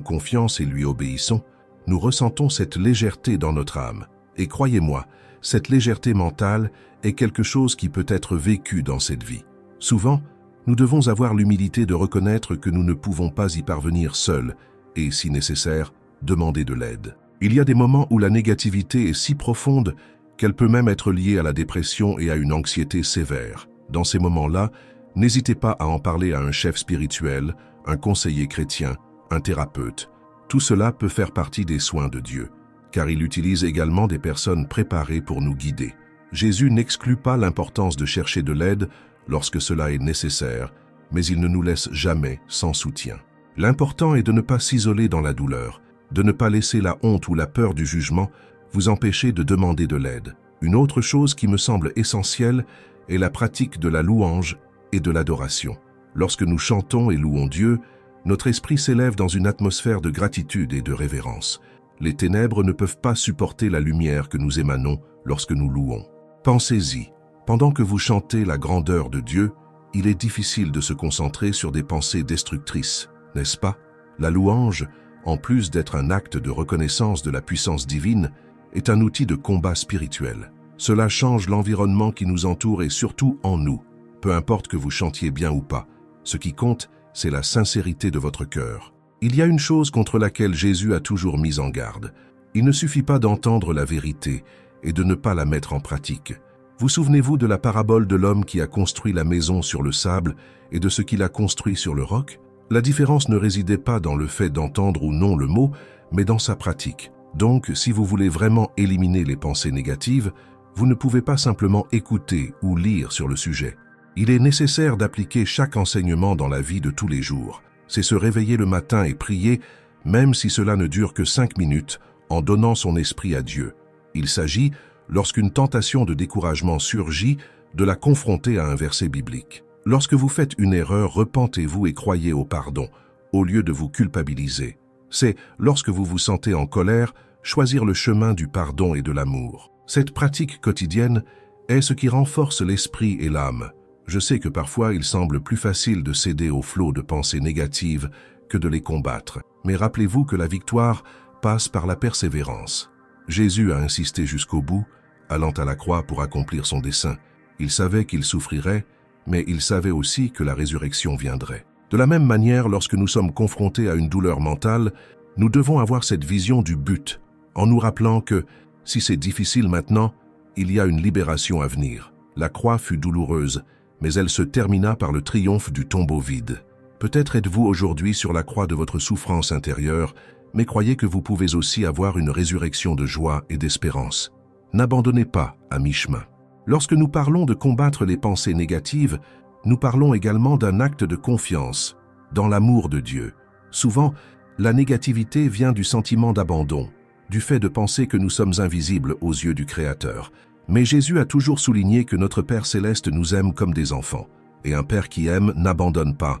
confiance et lui obéissons, nous ressentons cette légèreté dans notre âme. Et croyez-moi, cette légèreté mentale est quelque chose qui peut être vécu dans cette vie. Souvent, nous devons avoir l'humilité de reconnaître que nous ne pouvons pas y parvenir seuls et, si nécessaire, demander de l'aide. Il y a des moments où la négativité est si profonde qu'elle peut même être liée à la dépression et à une anxiété sévère. Dans ces moments-là, n'hésitez pas à en parler à un chef spirituel, un conseiller chrétien, un thérapeute. Tout cela peut faire partie des soins de Dieu, car il utilise également des personnes préparées pour nous guider. Jésus n'exclut pas l'importance de chercher de l'aide lorsque cela est nécessaire, mais il ne nous laisse jamais sans soutien. L'important est de ne pas s'isoler dans la douleur, de ne pas laisser la honte ou la peur du jugement vous empêcher de demander de l'aide. Une autre chose qui me semble essentielle est la pratique de la louange et de l'adoration. Lorsque nous chantons et louons Dieu, notre esprit s'élève dans une atmosphère de gratitude et de révérence. Les ténèbres ne peuvent pas supporter la lumière que nous émanons lorsque nous louons. Pensez-y, pendant que vous chantez la grandeur de Dieu, il est difficile de se concentrer sur des pensées destructrices, n'est-ce pas? La louange, en plus d'être un acte de reconnaissance de la puissance divine, est un outil de combat spirituel. Cela change l'environnement qui nous entoure et surtout en nous. Peu importe que vous chantiez bien ou pas, ce qui compte, c'est la sincérité de votre cœur. Il y a une chose contre laquelle Jésus a toujours mis en garde. Il ne suffit pas d'entendre la vérité et de ne pas la mettre en pratique. Vous souvenez-vous de la parabole de l'homme qui a construit la maison sur le sable et de ce qu'il a construit sur le roc? La différence ne résidait pas dans le fait d'entendre ou non le mot, mais dans sa pratique. Donc, si vous voulez vraiment éliminer les pensées négatives, vous ne pouvez pas simplement écouter ou lire sur le sujet. Il est nécessaire d'appliquer chaque enseignement dans la vie de tous les jours. C'est se réveiller le matin et prier, même si cela ne dure que 5 minutes, en donnant son esprit à Dieu. Il s'agit, lorsqu'une tentation de découragement surgit, de la confronter à un verset biblique. Lorsque vous faites une erreur, repentez-vous et croyez au pardon, au lieu de vous culpabiliser. C'est, lorsque vous vous sentez en colère, choisir le chemin du pardon et de l'amour. Cette pratique quotidienne est ce qui renforce l'esprit et l'âme. Je sais que parfois il semble plus facile de céder au flot de pensées négatives que de les combattre. Mais rappelez-vous que la victoire passe par la persévérance. Jésus a insisté jusqu'au bout, allant à la croix pour accomplir son dessein. Il savait qu'il souffrirait, mais il savait aussi que la résurrection viendrait. De la même manière, lorsque nous sommes confrontés à une douleur mentale, nous devons avoir cette vision du but, en nous rappelant que, si c'est difficile maintenant, il y a une libération à venir. La croix fut douloureuse, mais elle se termina par le triomphe du tombeau vide. Peut-être êtes-vous aujourd'hui sur la croix de votre souffrance intérieure, mais croyez que vous pouvez aussi avoir une résurrection de joie et d'espérance. N'abandonnez pas à mi-chemin. Lorsque nous parlons de combattre les pensées négatives, nous parlons également d'un acte de confiance, dans l'amour de Dieu. Souvent, la négativité vient du sentiment d'abandon, du fait de penser que nous sommes invisibles aux yeux du Créateur. Mais Jésus a toujours souligné que notre Père Céleste nous aime comme des enfants. Et un Père qui aime n'abandonne pas,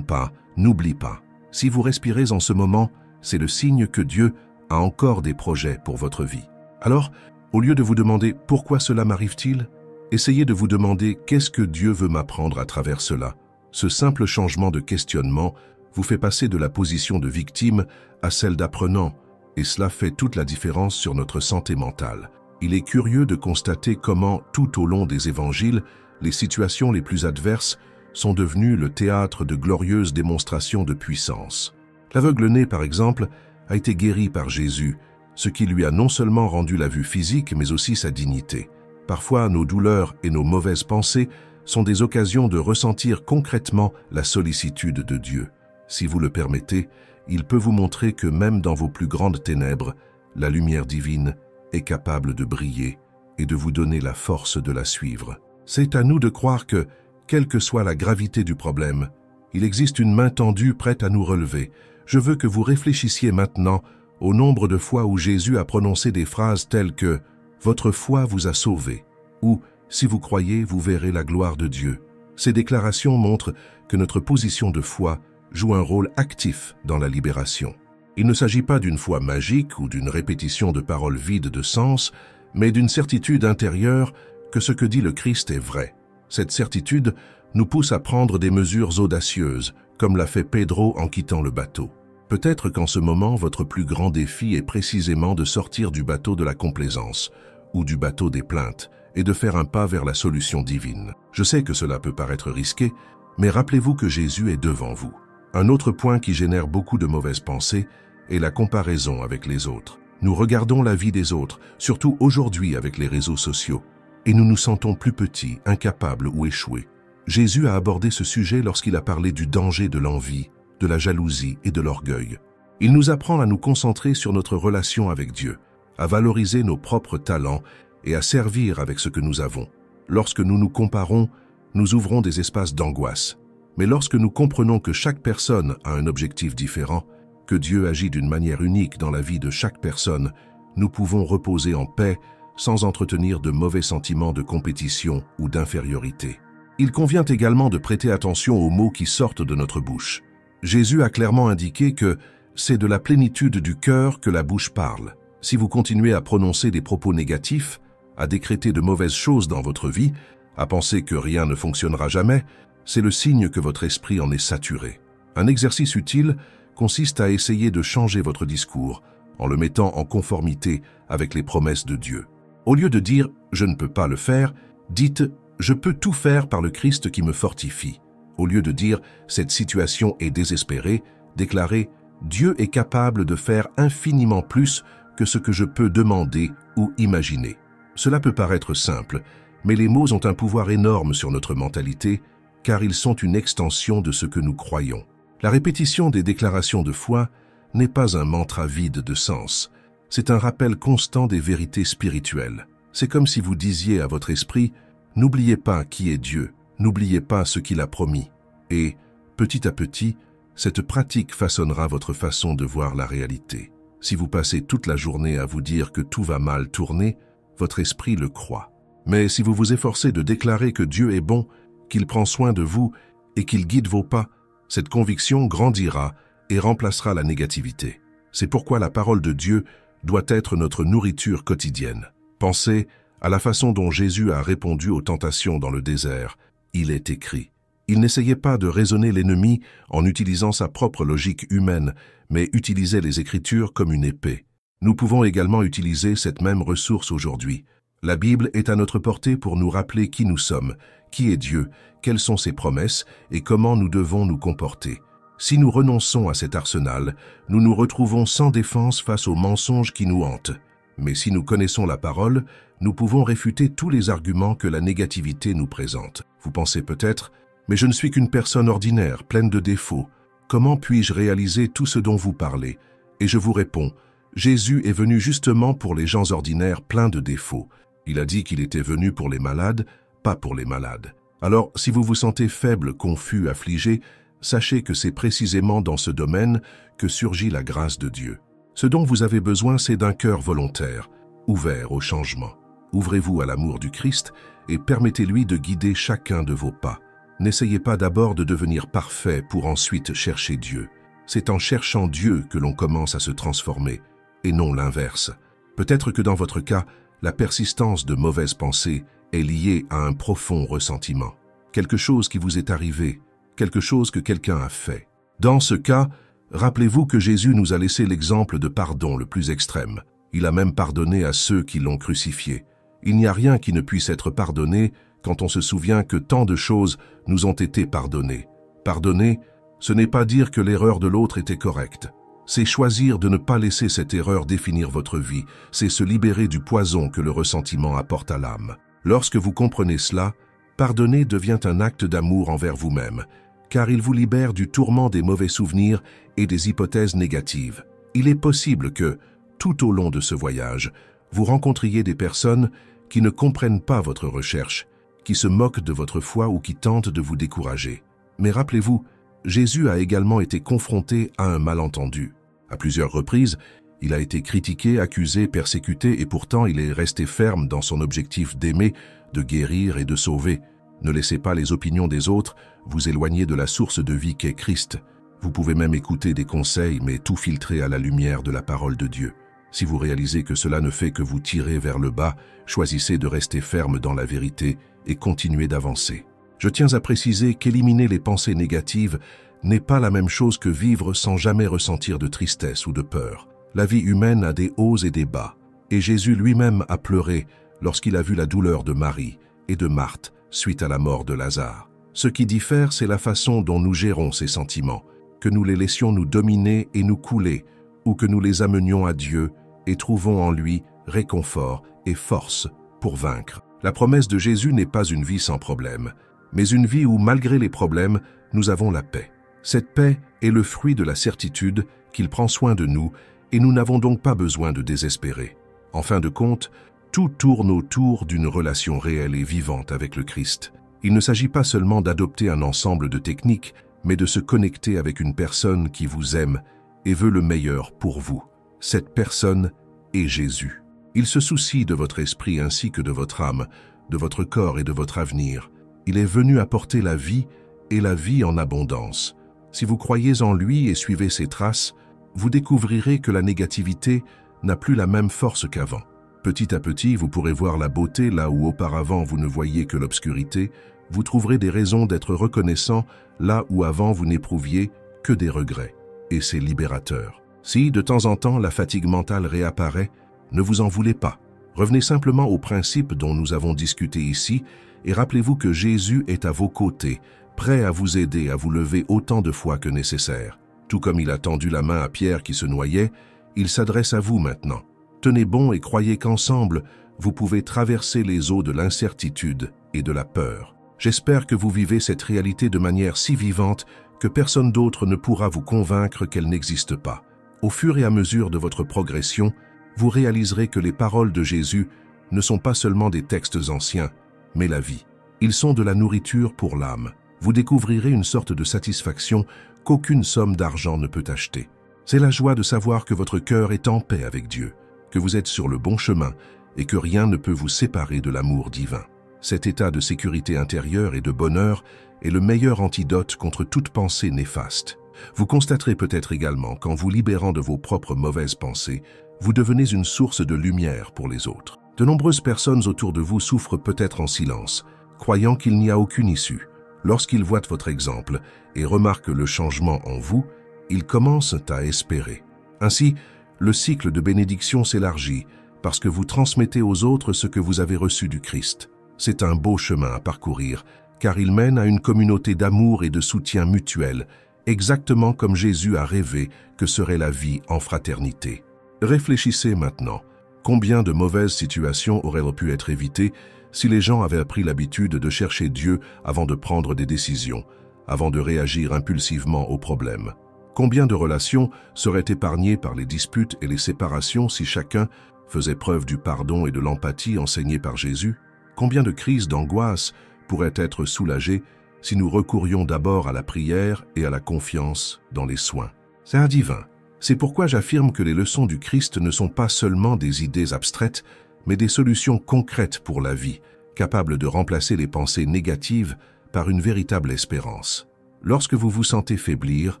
n'oublie pas. Si vous respirez en ce moment, c'est le signe que Dieu a encore des projets pour votre vie. Alors, au lieu de vous demander « Pourquoi cela m'arrive-t-il ?», essayez de vous demander « Qu'est-ce que Dieu veut m'apprendre à travers cela ?» Ce simple changement de questionnement vous fait passer de la position de victime à celle d'apprenant, et cela fait toute la différence sur notre santé mentale. Il est curieux de constater comment, tout au long des évangiles, les situations les plus adverses sont devenues le théâtre de glorieuses démonstrations de puissance. L'aveugle-né, par exemple, a été guéri par Jésus, ce qui lui a non seulement rendu la vue physique, mais aussi sa dignité. Parfois, nos douleurs et nos mauvaises pensées sont des occasions de ressentir concrètement la sollicitude de Dieu. Si vous le permettez, il peut vous montrer que même dans vos plus grandes ténèbres, la lumière divine est capable de briller et de vous donner la force de la suivre. C'est à nous de croire que, quelle que soit la gravité du problème, il existe une main tendue prête à nous relever. Je veux que vous réfléchissiez maintenant au nombre de fois où Jésus a prononcé des phrases telles que « Votre foi vous a sauvé » ou « Si vous croyez, vous verrez la gloire de Dieu ». Ces déclarations montrent que notre position de foi joue un rôle actif dans la libération. Il ne s'agit pas d'une foi magique ou d'une répétition de paroles vides de sens, mais d'une certitude intérieure que ce que dit le Christ est vrai. Cette certitude nous pousse à prendre des mesures audacieuses, comme l'a fait Pedro en quittant le bateau. Peut-être qu'en ce moment, votre plus grand défi est précisément de sortir du bateau de la complaisance, ou du bateau des plaintes, et de faire un pas vers la solution divine. Je sais que cela peut paraître risqué, mais rappelez-vous que Jésus est devant vous. Un autre point qui génère beaucoup de mauvaises pensées est la comparaison avec les autres. Nous regardons la vie des autres, surtout aujourd'hui avec les réseaux sociaux, et nous nous sentons plus petits, incapables ou échoués. Jésus a abordé ce sujet lorsqu'il a parlé du danger de l'envie, de la jalousie et de l'orgueil. Il nous apprend à nous concentrer sur notre relation avec Dieu, à valoriser nos propres talents et à servir avec ce que nous avons. Lorsque nous nous comparons, nous ouvrons des espaces d'angoisse. Mais lorsque nous comprenons que chaque personne a un objectif différent, que Dieu agit d'une manière unique dans la vie de chaque personne, nous pouvons reposer en paix sans entretenir de mauvais sentiments de compétition ou d'infériorité. Il convient également de prêter attention aux mots qui sortent de notre bouche. Jésus a clairement indiqué que c'est de la plénitude du cœur que la bouche parle. Si vous continuez à prononcer des propos négatifs, à décréter de mauvaises choses dans votre vie, à penser que rien ne fonctionnera jamais, c'est le signe que votre esprit en est saturé. Un exercice utile consiste à essayer de changer votre discours en le mettant en conformité avec les promesses de Dieu. Au lieu de dire « je ne peux pas le faire », dites « je peux tout faire par le Christ qui me fortifie ». Au lieu de dire « cette situation est désespérée », déclarez « Dieu est capable de faire infiniment plus que ce que je peux demander ou imaginer ». Cela peut paraître simple, mais les mots ont un pouvoir énorme sur notre mentalité, car ils sont une extension de ce que nous croyons. La répétition des déclarations de foi n'est pas un mantra vide de sens, c'est un rappel constant des vérités spirituelles. C'est comme si vous disiez à votre esprit « N'oubliez pas qui est Dieu, n'oubliez pas ce qu'il a promis ». Et, petit à petit, cette pratique façonnera votre façon de voir la réalité. Si vous passez toute la journée à vous dire que tout va mal tourner, votre esprit le croit. Mais si vous vous efforcez de déclarer que Dieu est bon, qu'il prend soin de vous et qu'il guide vos pas, cette conviction grandira et remplacera la négativité. C'est pourquoi la parole de Dieu doit être notre nourriture quotidienne. Pensez à la façon dont Jésus a répondu aux tentations dans le désert. Il est écrit. Il n'essayait pas de raisonner l'ennemi en utilisant sa propre logique humaine, mais utilisait les Écritures comme une épée. Nous pouvons également utiliser cette même ressource aujourd'hui. La Bible est à notre portée pour nous rappeler qui nous sommes, qui est Dieu, quelles sont ses promesses et comment nous devons nous comporter. Si nous renonçons à cet arsenal, nous nous retrouvons sans défense face aux mensonges qui nous hantent. Mais si nous connaissons la parole, nous pouvons réfuter tous les arguments que la négativité nous présente. Vous pensez peut-être, mais je ne suis qu'une personne ordinaire, pleine de défauts. Comment puis-je réaliser tout ce dont vous parlez? Et je vous réponds, Jésus est venu justement pour les gens ordinaires pleins de défauts. Il a dit qu'il était venu pour les malades, pas pour les malades. Alors, si vous vous sentez faible, confus, affligé, sachez que c'est précisément dans ce domaine que surgit la grâce de Dieu. Ce dont vous avez besoin, c'est d'un cœur volontaire, ouvert au changement. Ouvrez-vous à l'amour du Christ et permettez-lui de guider chacun de vos pas. N'essayez pas d'abord de devenir parfait pour ensuite chercher Dieu. C'est en cherchant Dieu que l'on commence à se transformer, et non l'inverse. Peut-être que dans votre cas, la persistance de mauvaises pensées est liée à un profond ressentiment. Quelque chose qui vous est arrivé, quelque chose que quelqu'un a fait. Dans ce cas, rappelez-vous que Jésus nous a laissé l'exemple de pardon le plus extrême. Il a même pardonné à ceux qui l'ont crucifié. Il n'y a rien qui ne puisse être pardonné quand on se souvient que tant de choses nous ont été pardonnées. Pardonner, ce n'est pas dire que l'erreur de l'autre était correcte. C'est choisir de ne pas laisser cette erreur définir votre vie. C'est se libérer du poison que le ressentiment apporte à l'âme. Lorsque vous comprenez cela, pardonner devient un acte d'amour envers vous-même, car il vous libère du tourment des mauvais souvenirs et des hypothèses négatives. Il est possible que, tout au long de ce voyage, vous rencontriez des personnes qui ne comprennent pas votre recherche, qui se moquent de votre foi ou qui tentent de vous décourager. Mais rappelez-vous, Jésus a également été confronté à un malentendu. À plusieurs reprises, il a été critiqué, accusé, persécuté et pourtant il est resté ferme dans son objectif d'aimer, de guérir et de sauver. Ne laissez pas les opinions des autres vous éloigner de la source de vie qu'est Christ. Vous pouvez même écouter des conseils, mais tout filtrer à la lumière de la parole de Dieu. Si vous réalisez que cela ne fait que vous tirer vers le bas, choisissez de rester ferme dans la vérité et continuez d'avancer. Je tiens à préciser qu'éliminer les pensées négatives n'est pas la même chose que vivre sans jamais ressentir de tristesse ou de peur. La vie humaine a des hauts et des bas, et Jésus lui-même a pleuré lorsqu'il a vu la douleur de Marie et de Marthe suite à la mort de Lazare. Ce qui diffère, c'est la façon dont nous gérons ces sentiments, que nous les laissions nous dominer et nous couler, ou que nous les amenions à Dieu et trouvons en lui réconfort et force pour vaincre. La promesse de Jésus n'est pas une vie sans problème, mais une vie où, malgré les problèmes, nous avons la paix. Cette paix est le fruit de la certitude qu'il prend soin de nous et nous n'avons donc pas besoin de désespérer. En fin de compte, tout tourne autour d'une relation réelle et vivante avec le Christ. Il ne s'agit pas seulement d'adopter un ensemble de techniques, mais de se connecter avec une personne qui vous aime et veut le meilleur pour vous. Cette personne est Jésus. Il se soucie de votre esprit ainsi que de votre âme, de votre corps et de votre avenir. Il est venu apporter la vie et la vie en abondance. Si vous croyez en lui et suivez ses traces, vous découvrirez que la négativité n'a plus la même force qu'avant. Petit à petit, vous pourrez voir la beauté là où auparavant vous ne voyiez que l'obscurité. Vous trouverez des raisons d'être reconnaissant là où avant vous n'éprouviez que des regrets. Et c'est libérateur. Si, de temps en temps, la fatigue mentale réapparaît, ne vous en voulez pas. Revenez simplement aux principes dont nous avons discuté ici et rappelez-vous que Jésus est à vos côtés, prêt à vous aider à vous lever autant de fois que nécessaire. Tout comme il a tendu la main à Pierre qui se noyait, il s'adresse à vous maintenant. Tenez bon et croyez qu'ensemble, vous pouvez traverser les eaux de l'incertitude et de la peur. J'espère que vous vivez cette réalité de manière si vivante que personne d'autre ne pourra vous convaincre qu'elle n'existe pas. Au fur et à mesure de votre progression, vous réaliserez que les paroles de Jésus ne sont pas seulement des textes anciens, mais la vie. Ils sont de la nourriture pour l'âme. Vous découvrirez une sorte de satisfaction qu'aucune somme d'argent ne peut acheter. C'est la joie de savoir que votre cœur est en paix avec Dieu, que vous êtes sur le bon chemin et que rien ne peut vous séparer de l'amour divin. Cet état de sécurité intérieure et de bonheur est le meilleur antidote contre toute pensée néfaste. Vous constaterez peut-être également qu'en vous libérant de vos propres mauvaises pensées, vous devenez une source de lumière pour les autres. De nombreuses personnes autour de vous souffrent peut-être en silence, croyant qu'il n'y a aucune issue. Lorsqu'ils voient votre exemple et remarquent le changement en vous, ils commencent à espérer. Ainsi, Le cycle de bénédiction s'élargit parce que vous transmettez aux autres ce que vous avez reçu du Christ. C'est un beau chemin à parcourir, car il mène à une communauté d'amour et de soutien mutuel, exactement comme Jésus a rêvé que serait la vie en fraternité. Réfléchissez maintenant. Combien de mauvaises situations auraient pu être évitées si les gens avaient appris l'habitude de chercher Dieu avant de prendre des décisions, avant de réagir impulsivement aux problèmes? Combien de relations seraient épargnées par les disputes et les séparations si chacun faisait preuve du pardon et de l'empathie enseignée par Jésus? Combien de crises d'angoisse pourraient être soulagées si nous recourions d'abord à la prière et à la confiance dans les soins? C'est un divin. C'est pourquoi j'affirme que les leçons du Christ ne sont pas seulement des idées abstraites, mais des solutions concrètes pour la vie, capables de remplacer les pensées négatives par une véritable espérance. Lorsque vous vous sentez faiblir,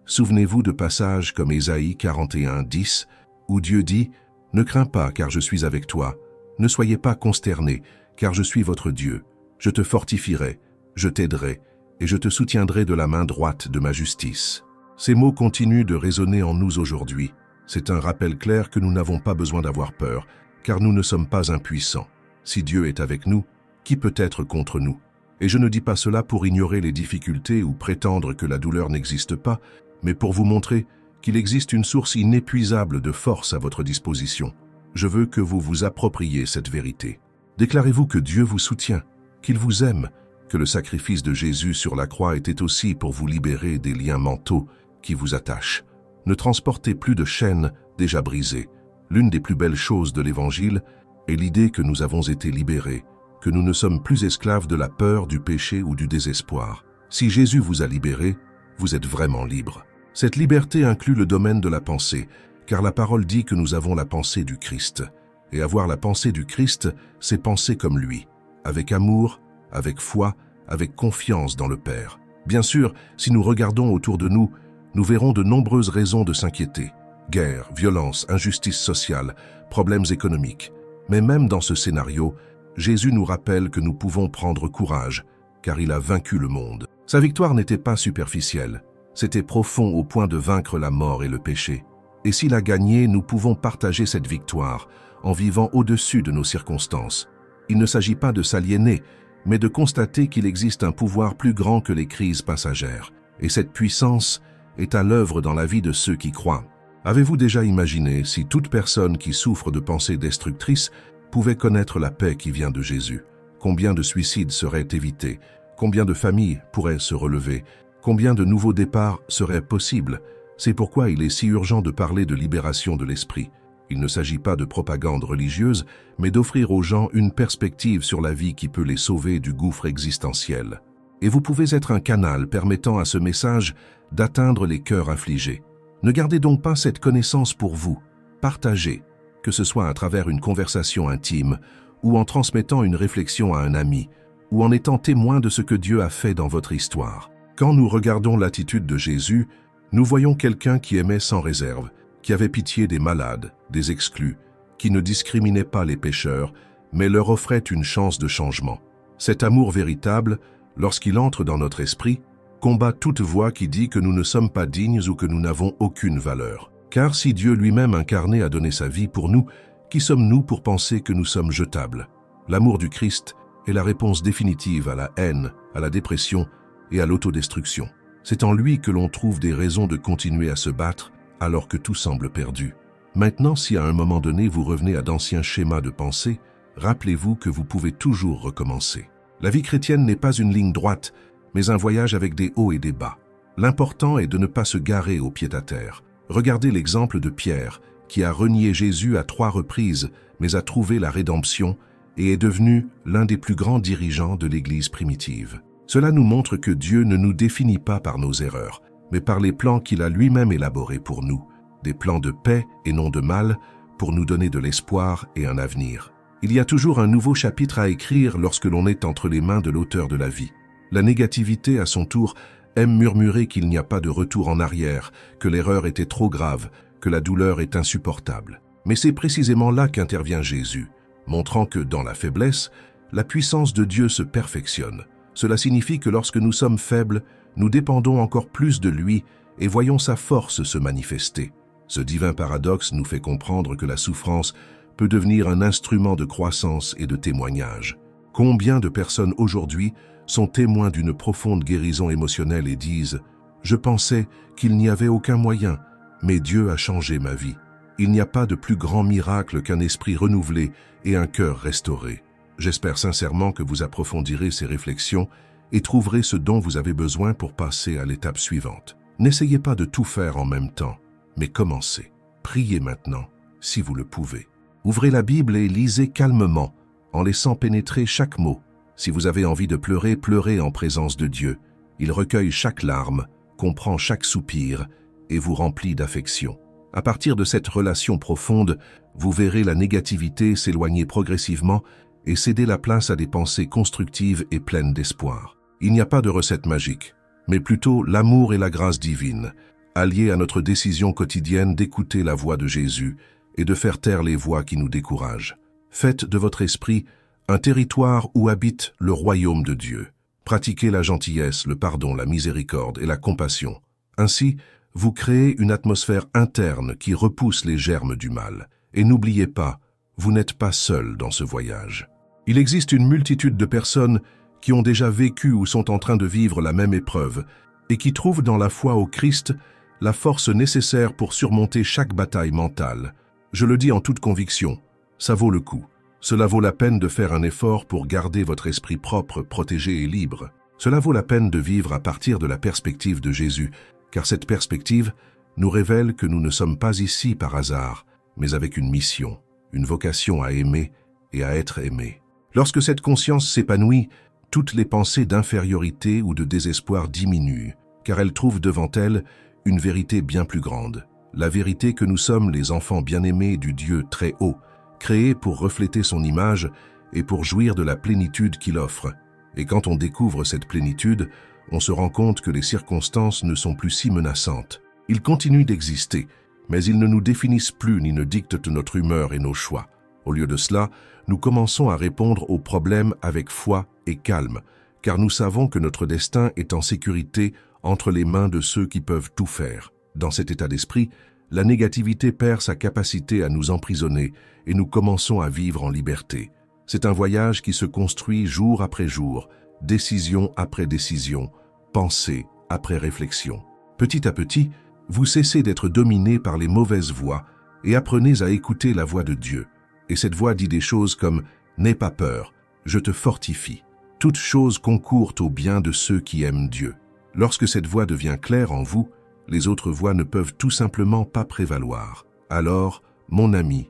souvenez-vous de passages comme Ésaïe 41:10, où Dieu dit « Ne crains pas, car je suis avec toi. Ne soyez pas consternés, car je suis votre Dieu. Je te fortifierai, je t'aiderai, et je te soutiendrai de la main droite de ma justice. » Ces mots continuent de résonner en nous aujourd'hui. C'est un rappel clair que nous n'avons pas besoin d'avoir peur, car nous ne sommes pas impuissants. Si Dieu est avec nous, qui peut être contre nous? Et je ne dis pas cela pour ignorer les difficultés ou prétendre que la douleur n'existe pas, mais pour vous montrer qu'il existe une source inépuisable de force à votre disposition. Je veux que vous vous appropriez cette vérité. Déclarez-vous que Dieu vous soutient, qu'il vous aime, que le sacrifice de Jésus sur la croix était aussi pour vous libérer des liens mentaux qui vous attachent. Ne transportez plus de chaînes déjà brisées. L'une des plus belles choses de l'Évangile est l'idée que nous avons été libérés, que nous ne sommes plus esclaves de la peur, du péché ou du désespoir. Si Jésus vous a libérés, vous êtes vraiment libre. Cette liberté inclut le domaine de la pensée, car la parole dit que nous avons la pensée du Christ. Et avoir la pensée du Christ, c'est penser comme lui, avec amour, avec foi, avec confiance dans le Père. Bien sûr, si nous regardons autour de nous, nous verrons de nombreuses raisons de s'inquiéter. Guerre, violence, injustice sociale, problèmes économiques. Mais même dans ce scénario, Jésus nous rappelle que nous pouvons prendre courage, car il a vaincu le monde. Sa victoire n'était pas superficielle, c'était profond au point de vaincre la mort et le péché. Et s'il a gagné, nous pouvons partager cette victoire en vivant au-dessus de nos circonstances. Il ne s'agit pas de s'aliéner, mais de constater qu'il existe un pouvoir plus grand que les crises passagères. Et cette puissance est à l'œuvre dans la vie de ceux qui croient. Avez-vous déjà imaginé si toute personne qui souffre de pensées destructrices pouvait connaître la paix qui vient de Jésus? Combien de suicides seraient évités? Combien de familles pourraient se relever? Combien de nouveaux départs seraient possibles? C'est pourquoi il est si urgent de parler de libération de l'esprit. Il ne s'agit pas de propagande religieuse, mais d'offrir aux gens une perspective sur la vie qui peut les sauver du gouffre existentiel. Et vous pouvez être un canal permettant à ce message d'atteindre les cœurs affligés. Ne gardez donc pas cette connaissance pour vous. Partagez, que ce soit à travers une conversation intime, ou en transmettant une réflexion à un ami, ou en étant témoin de ce que Dieu a fait dans votre histoire. Quand nous regardons l'attitude de Jésus, nous voyons quelqu'un qui aimait sans réserve, qui avait pitié des malades, des exclus, qui ne discriminait pas les pécheurs, mais leur offrait une chance de changement. Cet amour véritable, lorsqu'il entre dans notre esprit, combat toute voix qui dit que nous ne sommes pas dignes ou que nous n'avons aucune valeur. Car si Dieu lui-même incarné a donné sa vie pour nous, qui sommes-nous pour penser que nous sommes jetables? L'amour du Christ est la réponse définitive à la haine, à la dépression et à l'autodestruction. C'est en lui que l'on trouve des raisons de continuer à se battre alors que tout semble perdu. Maintenant, si à un moment donné vous revenez à d'anciens schémas de pensée, rappelez-vous que vous pouvez toujours recommencer. La vie chrétienne n'est pas une ligne droite, mais un voyage avec des hauts et des bas. L'important est de ne pas se garer au pied-à-terre. Regardez l'exemple de Pierre, qui a renié Jésus à 3 reprises, mais a trouvé la rédemption et est devenu l'un des plus grands dirigeants de l'Église primitive. Cela nous montre que Dieu ne nous définit pas par nos erreurs, mais par les plans qu'il a lui-même élaborés pour nous, des plans de paix et non de mal, pour nous donner de l'espoir et un avenir. Il y a toujours un nouveau chapitre à écrire lorsque l'on est entre les mains de l'auteur de la vie. La négativité, à son tour, aime murmurer qu'il n'y a pas de retour en arrière, que l'erreur était trop grave, que la douleur est insupportable. Mais c'est précisément là qu'intervient Jésus, montrant que, dans la faiblesse, la puissance de Dieu se perfectionne. Cela signifie que lorsque nous sommes faibles, nous dépendons encore plus de lui et voyons sa force se manifester. Ce divin paradoxe nous fait comprendre que la souffrance peut devenir un instrument de croissance et de témoignage. Combien de personnes aujourd'hui sont témoins d'une profonde guérison émotionnelle et disent « Je pensais qu'il n'y avait aucun moyen, mais Dieu a changé ma vie. » Il n'y a pas de plus grand miracle qu'un esprit renouvelé et un cœur restauré. J'espère sincèrement que vous approfondirez ces réflexions et trouverez ce dont vous avez besoin pour passer à l'étape suivante. N'essayez pas de tout faire en même temps, mais commencez. Priez maintenant, si vous le pouvez. Ouvrez la Bible et lisez calmement, en laissant pénétrer chaque mot. Si vous avez envie de pleurer, pleurez en présence de Dieu. Il recueille chaque larme, comprend chaque soupir et vous remplit d'affection. À partir de cette relation profonde, vous verrez la négativité s'éloigner progressivement et céder la place à des pensées constructives et pleines d'espoir. Il n'y a pas de recette magique, mais plutôt l'amour et la grâce divine, alliés à notre décision quotidienne d'écouter la voix de Jésus et de faire taire les voix qui nous découragent. Faites de votre esprit un territoire où habite le royaume de Dieu. Pratiquez la gentillesse, le pardon, la miséricorde et la compassion. Ainsi, vous créez une atmosphère interne qui repousse les germes du mal. Et n'oubliez pas, vous n'êtes pas seul dans ce voyage. Il existe une multitude de personnes qui ont déjà vécu ou sont en train de vivre la même épreuve et qui trouvent dans la foi au Christ la force nécessaire pour surmonter chaque bataille mentale. Je le dis en toute conviction, ça vaut le coup. Cela vaut la peine de faire un effort pour garder votre esprit propre, protégé et libre. Cela vaut la peine de vivre à partir de la perspective de Jésus, car cette perspective nous révèle que nous ne sommes pas ici par hasard, mais avec une mission, une vocation à aimer et à être aimé. Lorsque cette conscience s'épanouit, toutes les pensées d'infériorité ou de désespoir diminuent, car elles trouvent devant elles une vérité bien plus grande, la vérité que nous sommes les enfants bien-aimés du Dieu très haut, créés pour refléter son image et pour jouir de la plénitude qu'il offre. Et quand on découvre cette plénitude, on se rend compte que les circonstances ne sont plus si menaçantes. Ils continuent d'exister, mais ils ne nous définissent plus ni ne dictent notre humeur et nos choix. Au lieu de cela, nous commençons à répondre aux problèmes avec foi et calme, car nous savons que notre destin est en sécurité entre les mains de ceux qui peuvent tout faire. Dans cet état d'esprit, la négativité perd sa capacité à nous emprisonner et nous commençons à vivre en liberté. C'est un voyage qui se construit jour après jour, décision après décision, pensée après réflexion. Petit à petit, vous cessez d'être dominé par les mauvaises voix et apprenez à écouter la voix de Dieu. Et cette voix dit des choses comme « N'aie pas peur, je te fortifie ». Toutes choses concourent au bien de ceux qui aiment Dieu. Lorsque cette voix devient claire en vous, les autres voix ne peuvent tout simplement pas prévaloir. Alors, mon ami,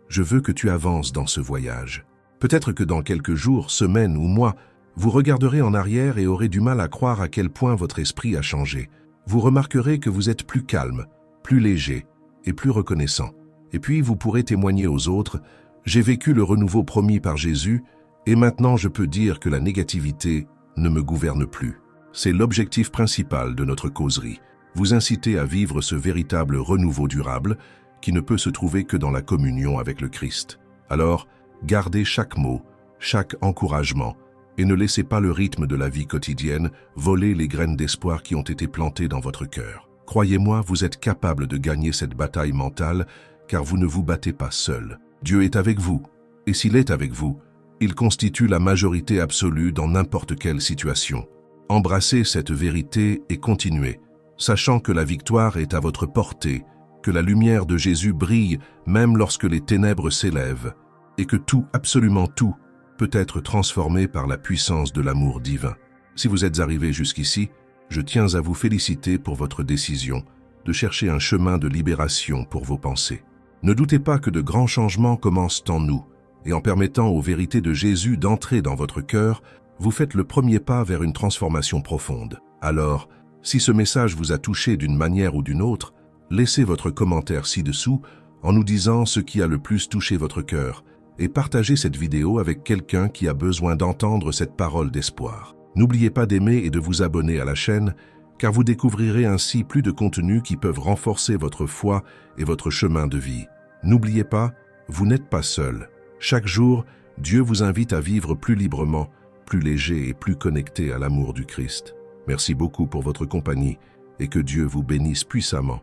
je veux que tu avances dans ce voyage. Peut-être que dans quelques jours, semaines ou mois, vous regarderez en arrière et aurez du mal à croire à quel point votre esprit a changé. Vous remarquerez que vous êtes plus calme, plus léger et plus reconnaissant. Et puis vous pourrez témoigner aux autres « J'ai vécu le renouveau promis par Jésus et maintenant je peux dire que la négativité ne me gouverne plus ». C'est l'objectif principal de notre causerie, vous inciter à vivre ce véritable renouveau durable qui ne peut se trouver que dans la communion avec le Christ. Alors, gardez chaque mot, chaque encouragement, et ne laissez pas le rythme de la vie quotidienne voler les graines d'espoir qui ont été plantées dans votre cœur. Croyez-moi, vous êtes capable de gagner cette bataille mentale, car vous ne vous battez pas seul. Dieu est avec vous, et s'il est avec vous, il constitue la majorité absolue dans n'importe quelle situation. Embrassez cette vérité et continuez, sachant que la victoire est à votre portée, que la lumière de Jésus brille même lorsque les ténèbres s'élèvent, et que tout, absolument tout, peut être transformé par la puissance de l'amour divin. Si vous êtes arrivé jusqu'ici, je tiens à vous féliciter pour votre décision de chercher un chemin de libération pour vos pensées. Ne doutez pas que de grands changements commencent en nous, et en permettant aux vérités de Jésus d'entrer dans votre cœur, vous faites le premier pas vers une transformation profonde. Alors, si ce message vous a touché d'une manière ou d'une autre, laissez votre commentaire ci-dessous en nous disant ce qui a le plus touché votre cœur et partagez cette vidéo avec quelqu'un qui a besoin d'entendre cette parole d'espoir. N'oubliez pas d'aimer et de vous abonner à la chaîne, car vous découvrirez ainsi plus de contenus qui peuvent renforcer votre foi et votre chemin de vie. N'oubliez pas, vous n'êtes pas seul. Chaque jour, Dieu vous invite à vivre plus librement, plus léger et plus connecté à l'amour du Christ. Merci beaucoup pour votre compagnie et que Dieu vous bénisse puissamment.